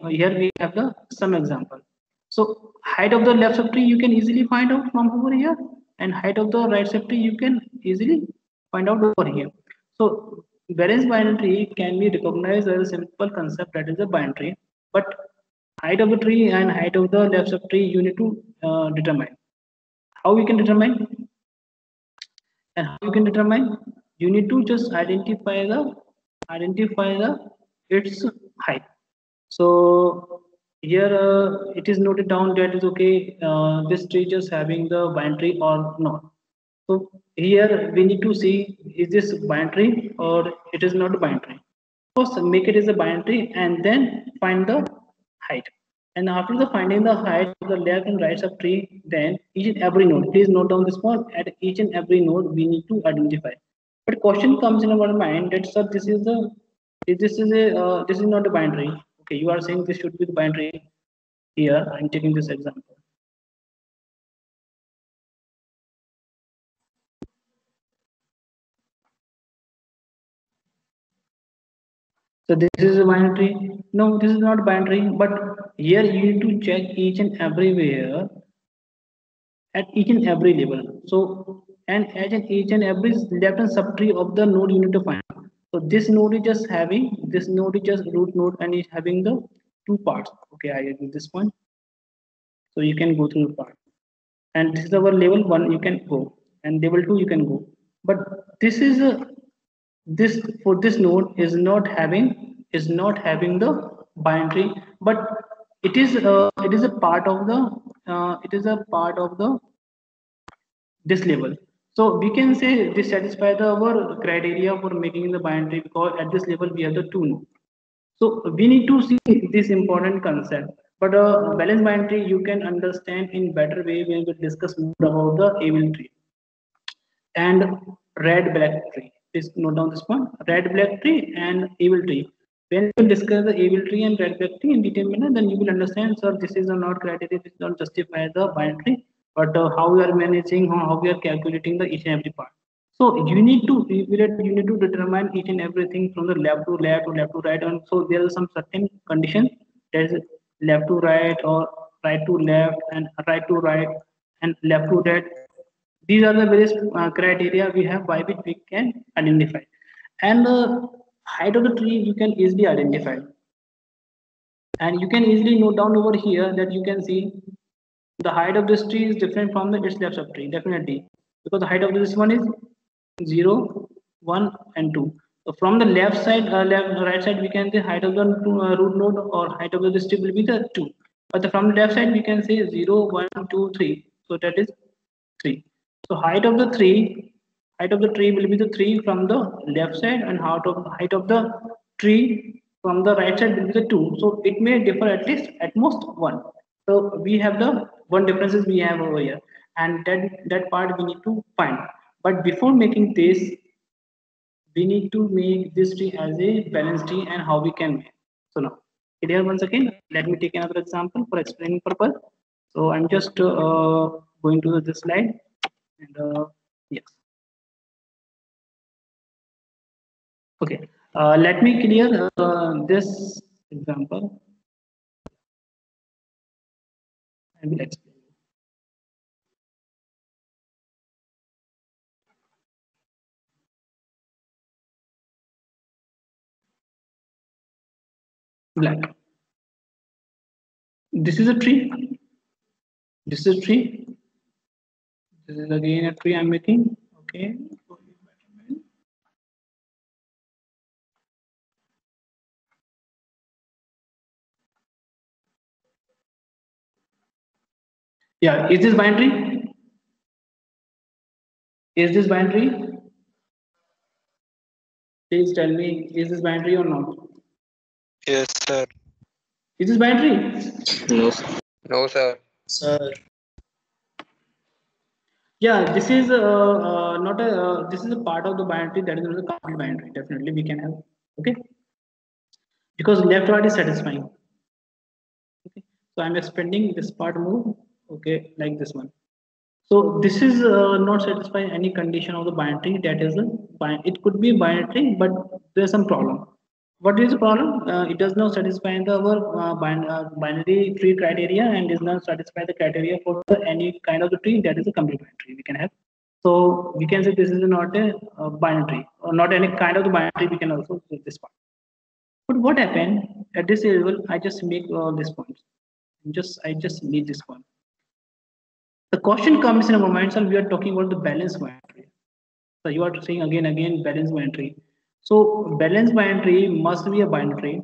have the some example. So height of the left subtree you can easily find out from over here, and height of the right subtree you can easily find out over here. So balanced binary can be recognized as a simple concept that is a binary, but height of the tree and height of the left subtree you need to determine. How we can determine? And how you can determine? You need to just identify the its height. So here it is noted down that is okay. This tree just having the binary or not. So here we need to see is this binary or it is not a binary. First make it as a binary and then find the height. And after the finding the height of the left and right subtree, then each and every node, please note down this point, at each and every node we need to identify. But question comes in our mind that sir, this is not a binary. Okay, you are saying this should be the binary. Here I'm taking this example. So this is a binary. No, this is not binary, but here you need to check each and everywhere at each and every level. So and at each and every left and subtree of the node you need to find. So this node is just root node and is having the two parts. Okay, I agree with this point. So you can go through the part. And this is our level 1 you can go and level 2 you can go. But this is this for this node is not having the binary, but it is a part of the this level. So we can say this satisfies our criteria for making the binary because at this level we have the two nodes. So we need to see this important concept. But balanced binary you can understand in better way when we discuss more about the able tree and red black tree. Please note down this point: red black tree and able tree. When we discuss the able tree and red black tree in detail manner, then you will understand, sir, this is not criteria, this don't justify the binary, but how we are managing, how we are calculating the each and every part. So you need to determine each and everything from the left to left or left to right, and so there are some certain condition that is left to right or right to left and right to right and left to right. These are the various criteria we have by which we can identify. And the height of the tree you can easily identify. And you can easily note down over here that you can see the height of this tree is different from the its left subtree, definitely. Because the height of this one is 0, 1, and 2. So from the left side, right side, we can say height of the root node or height of the district will be the 2. But from the left side, we can say 0, 1, 2, 3. So that is 3. So height of the tree will be the 3 from the left side, and height of the tree from the right side will be the 2. So it may differ at most 1. So we have the one differences we have over here, and that part we need to find. But before making this, we need to make this tree as a balanced tree, and how we can make. So now, here once again, let me take another example for explaining purpose. So I'm just going to this slide, and yes. Okay, let me clear this example. I will explain. Black. This is a tree. This is a tree. This is again a tree I'm making. Okay. Yeah, is this binary? Is this binary? Please tell me, is this binary or not? Yes, sir. Is this binary? No, sir. No, sir. Sir, Yeah, this is not a this is a part of the binary, that is not a complete binary. Definitely we can have. Okay, because left part is satisfying. Okay, so I'm expanding this part move. Okay, like this one. So this is not satisfying any condition of the binary. That is it could be binary, but there's some problem. What is the problem? It does not satisfy our binary tree criteria, and does not satisfy the criteria for any kind of the tree that is a complete binary we can have. So we can say this is not a binary, or not any kind of the binary. We can also do this part. But what happened at this level? I just make this point. I just need this point. The question comes in a moment, so we are talking about the balance binary. So you are saying again balance binary. So balance binary must be a binary,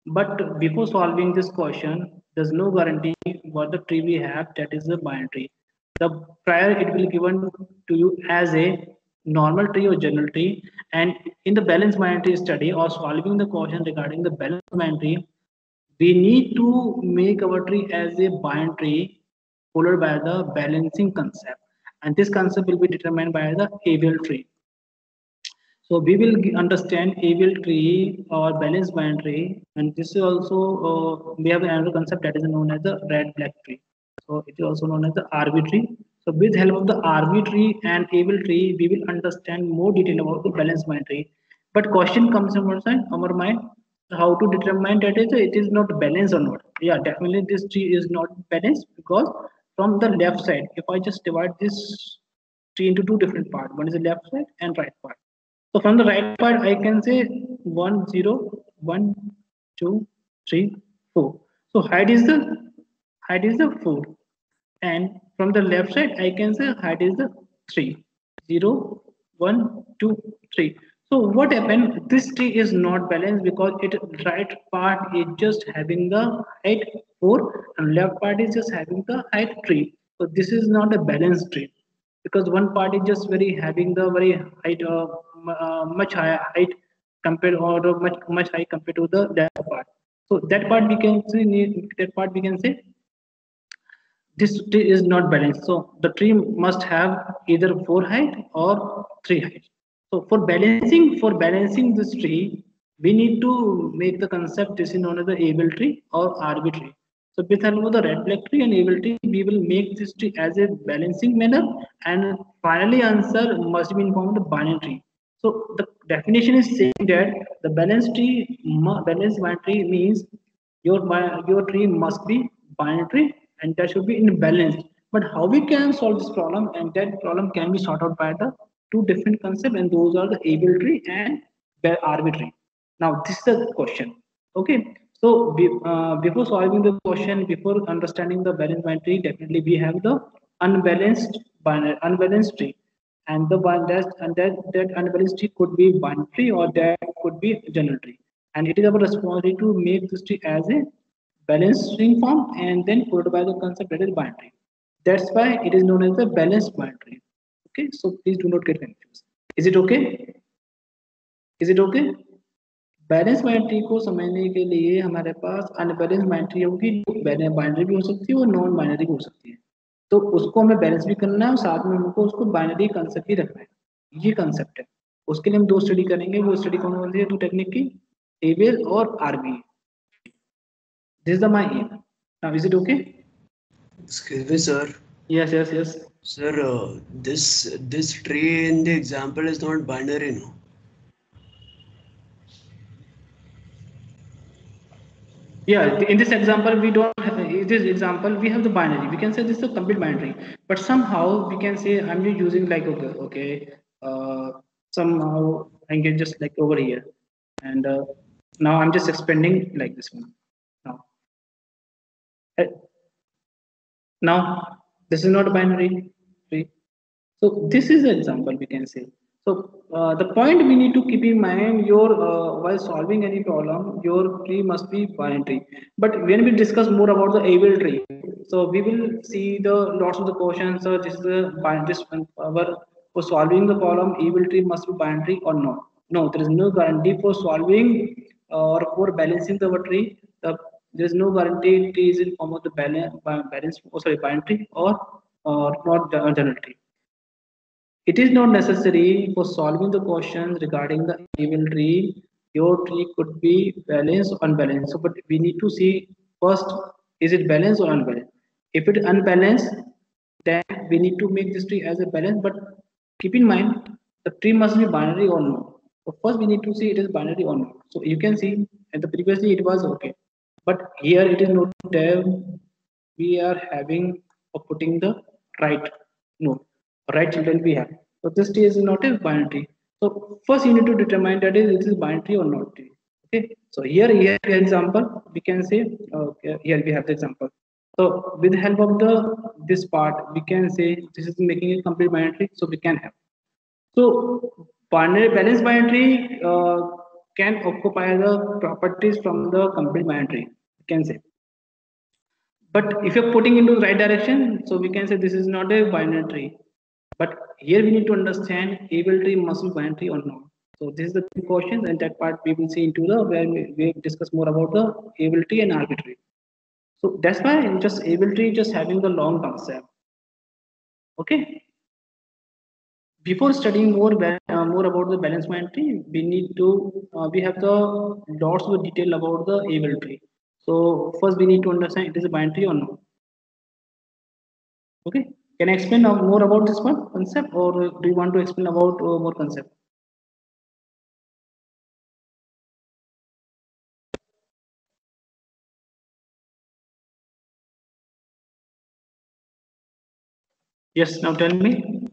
but before solving this question, there's no guarantee what the tree we have that is a binary. The prior it will given to you as a normal tree or general tree, and in the balance binary study or solving the question regarding the balance binary, we need to make our tree as a binary followed by the balancing concept, and this concept will be determined by the Abel tree. So we will understand Abel tree or balance binary, and this is also we have another concept that is known as the red black tree. So it is also known as the RB tree. So with help of the RB tree and Abel tree, we will understand more detail about the balance binary. But question comes in our mind, how to determine that it is not balanced or not. Yeah, definitely this tree is not balanced, because from the left side, if I just divide this tree into two different parts, one is the left side and right part. So from the right part, I can say 1, 0, 1, 2, 3, 4. So height is the 4, and from the left side, I can say height is the 3, 0, 1, 2, 3. So what happened? This tree is not balanced because it right part is just having the height 4, and left part is just having the height 3. So this is not a balanced tree, because one part is just very having the very height much higher height compared, or much high compared to the part. So that part we can say, this tree is not balanced. So the tree must have either 4 height or 3 height. So for balancing this tree, we need to make the concept, this is known as the Abel tree or RB tree. So with help of the red black tree and Abel tree, we will make this tree as a balancing manner, and finally answer must be in form of the binary tree. So the definition is saying that the balanced binary means your tree must be binary, and that should be in balance. But how we can solve this problem, and that problem can be sorted out by the two different concepts, and those are the Abel tree and arbitrary. Now this is the question. Okay, so before solving the question, before understanding the balanced binary tree, definitely we have the unbalanced tree. and that unbalanced tree could be binary tree or that could be general tree, and it is our responsibility to make this tree as a balanced string form and then followed by the concept that is binary. That's why it is known as the balanced binary. Okay, so please do not get confused. Is it okay? Is it okay? Balance binary को समझने के लिए हमारे पास unbalance binary होगी, binary भी हो सकती है और नॉन बाइनरी भी हो सकती है, तो उसको हमें बैलेंस भी करना है और साथ में हमको उसको बाइनरी कंसेप्ट भी रखना है। ये कंसेप्ट है, उसके लिए हम दो स्टडी करेंगे। वो स्टडी कौन कौन सी है? दो टेक्निक की, एबेल और RB. This is my aim. Now is it okay? Excuse me, sir. Yes. Sir, this tree in the example is not binary, no? Yeah, in this example we don't have, in this example we have the binary. We can say this is a complete binary, but somehow we can say I'm just using like okay, somehow I can just like over here, and now I'm just expanding like this one. Uh, Now this is not binary tree. So this is the example we can say. So the point we need to keep in mind, your while solving any problem, your tree must be binary. But when we discuss more about the able tree, so we will see the lots of the questions. So this is the binary. Our for solving the problem, able tree must be binary or not. No, there is no guarantee for solving or for balancing the tree. There is no guarantee tree is in form of the balance. Oh, sorry, binary or not general tree. It is not necessary for solving the questions regarding the evil tree. Your tree could be balanced or unbalanced. So, but we need to see first, is it balanced or unbalanced? If it is unbalanced, then we need to make this tree as a balance. But keep in mind, the tree must be binary or not. So first, we need to see it is binary or not. So you can see at the previously it was okay, but here it is not there. We are having or putting the right node, right children we have. So this T is not a binary. So first you need to determine that is it is binary or not. Okay. So here example we can say okay, here we have the example. So with the help of the this part we can say this is making it complete binary. So we can have. So binary balanced binary can occupy the properties from the complete binary. We can say. But if you're putting into the right direction, so we can say this is not a binary tree. But here we need to understand able tree must be binary or not. So this is the two questions, and that part we will see into the where we discuss more about the able tree and arbitrary. So that's why just able tree just having the long concept. Okay. Before studying more about the balance tree, we need to we have the lots of detail about the able tree. So first we need to understand it is a binary or not. Okay, can I explain more about this one concept, or do you want to explain about more concept? Yes, now tell me,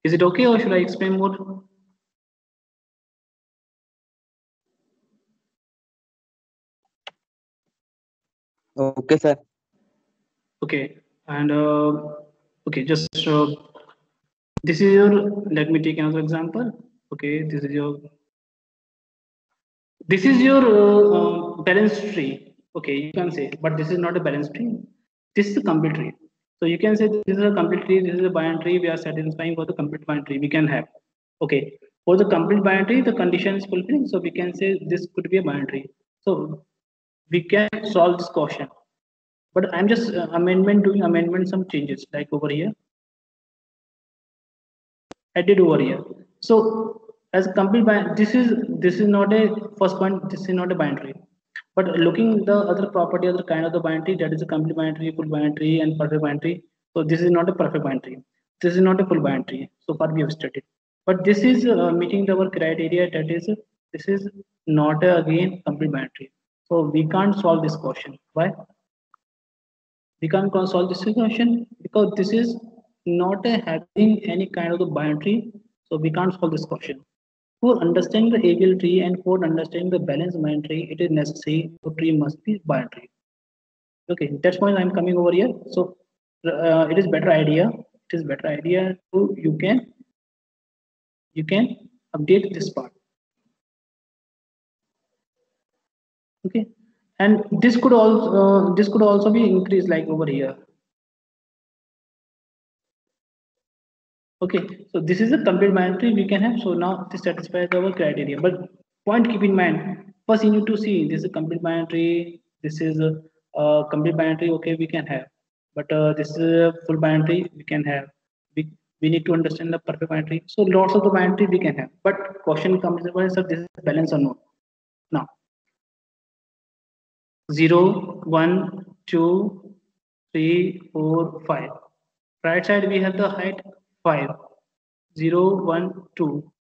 is it okay or should I explain more? Okay, sir. Okay, and okay, just this is your, let me take another example. Okay, this is your balance tree. Okay, you can say, but this is not a balance tree. This is a complete tree. So you can say this is a complete tree. This is a binary tree. We are satisfying for the complete binary tree. We can have. Okay, for the complete binary tree, the condition is fulfilled. So we can say this could be a binary tree. So we can solve this question. But I'm just doing amendment, some changes like over here. I did over here. So as a complete binary, this is not a first point. This is not a binary. But looking the other property, other kind of the binary, that is a complete binary, full binary, and perfect binary. So this is not a perfect binary. This is not a full binary. So far we have studied. But this is meeting our criteria. That is, this is not a, again complete binary. So we can't solve this question. Why? We can't solve this question because this is not having any kind of the binary, so we can't solve this question. For understanding the ABL tree and for understanding the balance binary, it is necessary the tree must be binary. Okay, that's why I'm coming over here. So it is better idea. It is better idea to you can you can update this part. Okay, and this could also be increased like over here. Okay, so this is a complete binary tree we can have. So now this satisfies our criteria. But point keep in mind, first you need to see this is a complete binary tree. This is a complete binary tree. Okay, we can have, but this is a full binary tree we can have. We need to understand the perfect binary tree. So lots of the binary tree we can have. But question comes about, sir, this is balance or not? Now 0, 1, 2, 3, 4, 5. Right side we have the height 5. 0, 1, 2.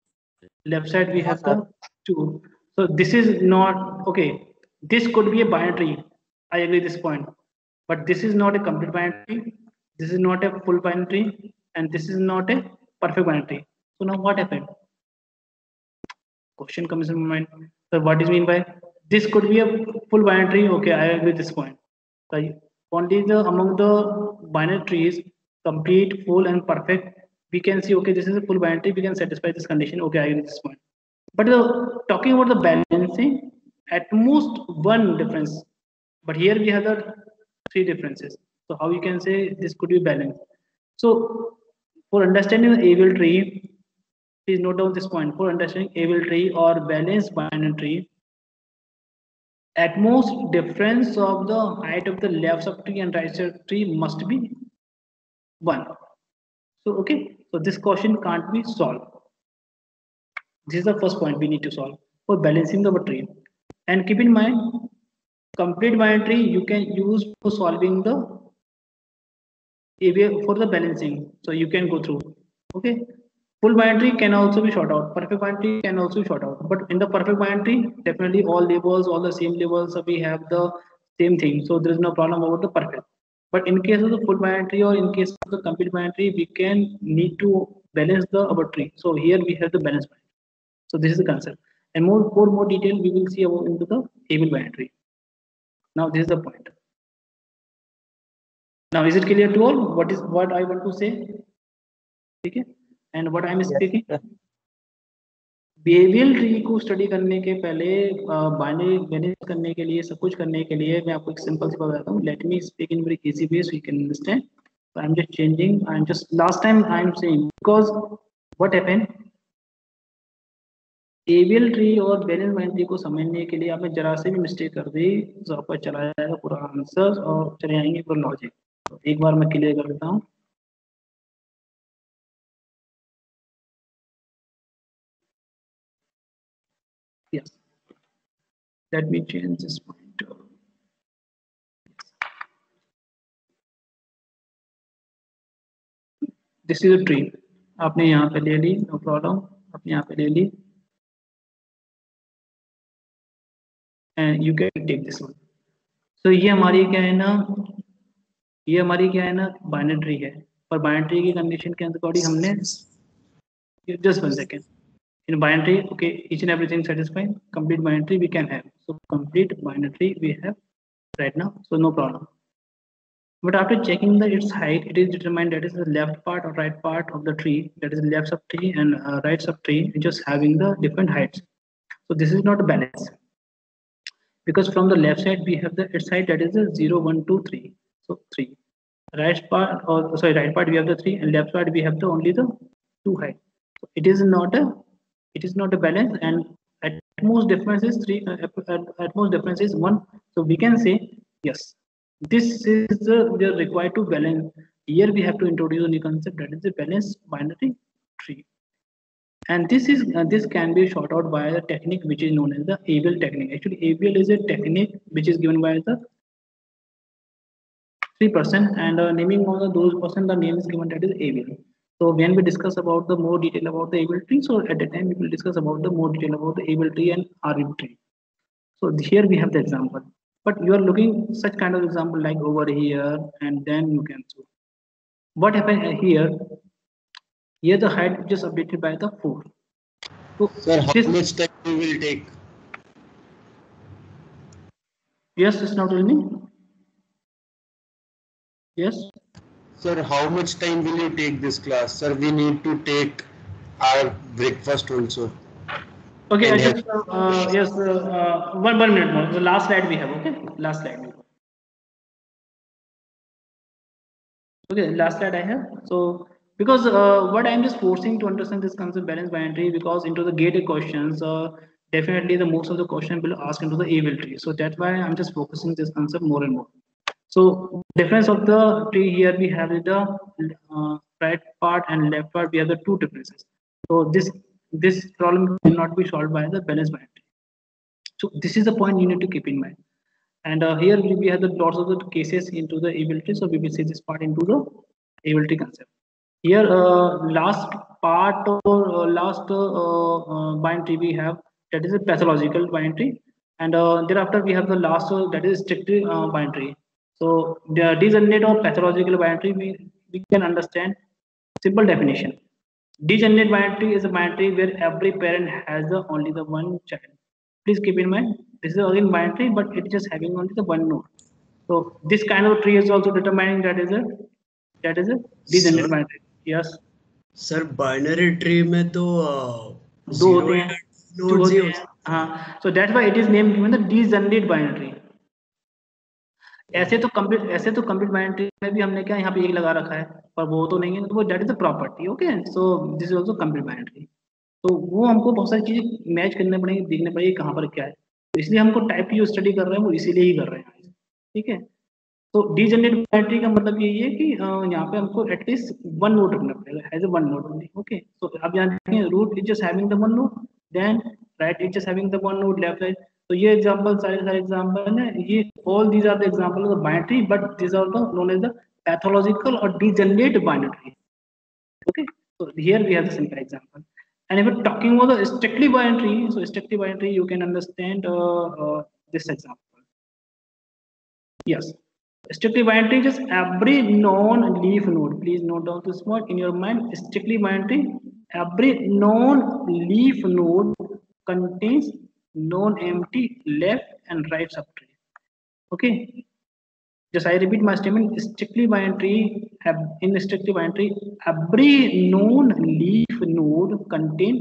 Left side we have the 2. So this is not okay. This could be a binary. I agree this point. But this is not a complete binary. This is not a full binary. And this is not a perfect binary. So now what happened? Question comes in my mind. So what is mean by this could be a full binary? Okay, I agree with this point. So only the among the binary trees, complete, full, and perfect, we can see okay, this is a full binary. We can satisfy this condition. Okay, I agree with this point. But talking about the balancing, at most one difference. But here we have the three differences. So how you can say this could be balanced? So for understanding the Abel tree, please note down this point. For understanding Abel tree or balanced binary tree, at most difference of the height of the left subtree and right subtree must be 1. So okay, so this question can't be solved. This is the first point we need to solve for balancing the tree. And keep in mind, complete binary tree you can use for solving the area for the balancing. So you can go through. Okay, full binary tree can also be short out. Perfect binary tree can also be short out. But in the perfect binary tree, definitely all labels, all the same labels, so we have the same thing. So there is no problem about the perfect. But in case of the full binary tree or in case of the complete binary tree, we can need to balance the our tree. So here we have the balance binary. So this is the concept. And for more detail, we will see about into the Abel binary. Now this is the point. Now is it clear to all? What I want to say? Okay. And what I am speaking? बेवियल tree को study करने के पहले binary balance करने के लिए सब कुछ करने के लिए मैं आपको एक सिंपल सी बात बताता हूँ. Let me speak in very easy way so you can understand. I am just changing. I am just last time I am saying because what happened AVL tree और बैलेंस बाइनरी ट्री को समझने के लिए आपने जरा से भी mistake कर दी तो आपका चला जाएगा पूरा आंसर और चले जाएंगे पूरा लॉजिक. तो एक बार मैं क्लियर कर देता हूँ. Yes. Let me change this point. This is a tree. आपने यहाँ पे ले ली, no problem. आपने यहाँ पे ले ली. And you can take this one. So ये हमारी क्या है ना? ये हमारी क्या है ना? Binary tree है. पर binary tree की condition के अकॉर्डिंग हमने just 1 second. In binary, okay, each and everything satisfied. Complete binary we can have. So complete binary we have right now. So no problem. But after checking the its height, it is determined that is the left part or right part of the tree. That is the left subtree and right subtree, just having the different heights. So this is not a balance because from the left side we have the its height that is a 0, 1, 2, 3. So 3. Right part or sorry, right part we have the 3 and left side we have the only the 2 height. So it is not a balance, and at most difference is 3. At most difference is 1. So we can say yes. This is we are required to balance. Here we have to introduce a new concept that is the balanced binary tree. And this can be short out by the technique which is known as the Abel technique. Actually, Abel is a technique which is given by the 3%, and naming of those person, the name is given that is Abel. So when we discuss about the more detail about the Abel tree, so at the time we will discuss about the more detail about the Abel tree and Arib tree. So here we have the example, but you are looking such kind of example like over here, and then you can see what happened here. Here the height just updated by the 4. So Sir, how much time we will take? Yes, it's now telling me. Yes. Sir, how much time will you take this class? Sir, we need to take our breakfast also. Okay, I And just yes, 1 minute more. The last slide we have. Okay, last slide. Okay, last slide I have. So because what I'm just forcing to understand this concept balance binary, because into the gated questions, definitely the most of the question will ask into the able tree. So that's why I'm just focusing this concept more and more. So difference of the tree here we have the right part and left part. We have the two differences. So this problem cannot be solved by the balance binary. So this is the point you need to keep in mind. And here we have the lots of the cases into the ability. So we will see this part into the ability concept. Here last part or last binary we have, that is a pathological binary, and thereafter we have the last that is strictly binary. So the degenerate or pathological binary we can understand simple definition. Degenerate binary is a binary where every parent has the only the one child. Please keep in mind this is again binary, but it is just having only the one node. So this kind of tree is also determining that is a degenerate sir, binary. Yes, sir binary tree में तो दो zero होते या हैं, two nodes ही होते हो हैं. हाँ, so that's why it is named given the degenerate binary. ऐसे तो कंप्लीट बाइनरी में भी हमने क्या यहाँ पे एक लगा रखा है, पर वो तो नहीं है, तो वो that is the property. Okay, so this is also complete binary. तो वो हमको बहुत सारी चीजें मैच करने पड़ेंगी, देखने पड़ेगी कहाँ पर क्या है. तो इसलिए हमको टाइप की जो स्टडी कर रहे हैं वो इसीलिए ही कर रहे हैं. ठीक है. तो डीजनरेट बाइनरी का मतलब यही है कि यहाँ पे हमको एटलीस्ट वन नोड रखना पड़ेगा as a one node only. Okay, so अब यहाँ देखें root is just having the one node, then right is just having the one node, left right. तो ये एग्जांपल सारे एग्जांपल है, ये all these are the example of the binary, but this are the known as the pathological और degenerate binary. Okay, so here we have the simple example. And if we're talking about the strictly binary, so strictly binary you can understand this example. Yes, strictly binary is just every non-leaf node. Please note down this word in your mind. Strictly binary, every non-leaf node contains non-empty left and right subtree. Okay, just I repeat my statement. Strictly binary, in strictly binary, every known leaf node contain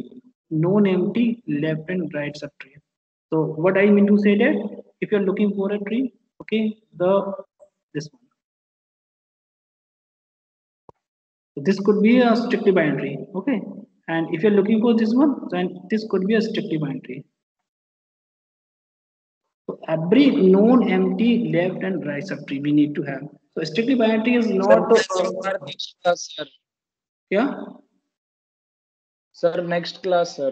known empty left and right subtree. So what I mean to say that if you're looking for a tree, okay, this one. So this could be a strictly binary, okay. And if you're looking for this one, then this could be a strictly binary. So every known empty left and right subtree we need to have. So strictly binary is not next class, sir. yeah. Sir, next class, sir.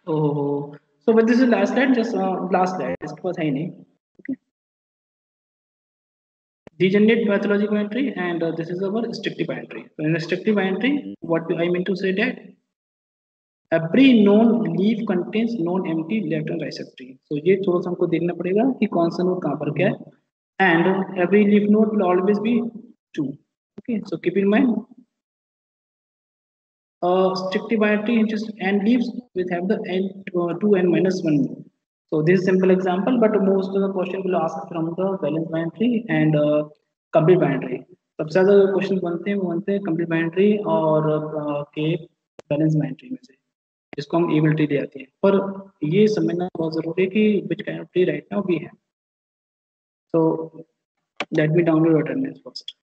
Oh, so but this is last slide, just last slide. इसके पास है ही नहीं. Okay. Degenerate pathological binary, and this is our strictly binary. So in a strictly binary, what I mean to say that every known leaf contains known empty left and right subtree. So ये थोड़ा सा हमको देखना पड़ेगा कि कौन सा node कहाँ पर क्या है. And every leaf node will always be 2. Okay, so keep in mind. Strictly binary just n leaves with have the n 2n minus 1. So this is simple example, but most of the question will ask from the balance binary and complete binary. सबसे ज़्यादा question बनते हैं complete binary और के balance binary में से, जिसको हम ability दे आते हैं. पर ये समझना बहुत जरूरी है कि which kind of tree right now we have. So let me download attendance first.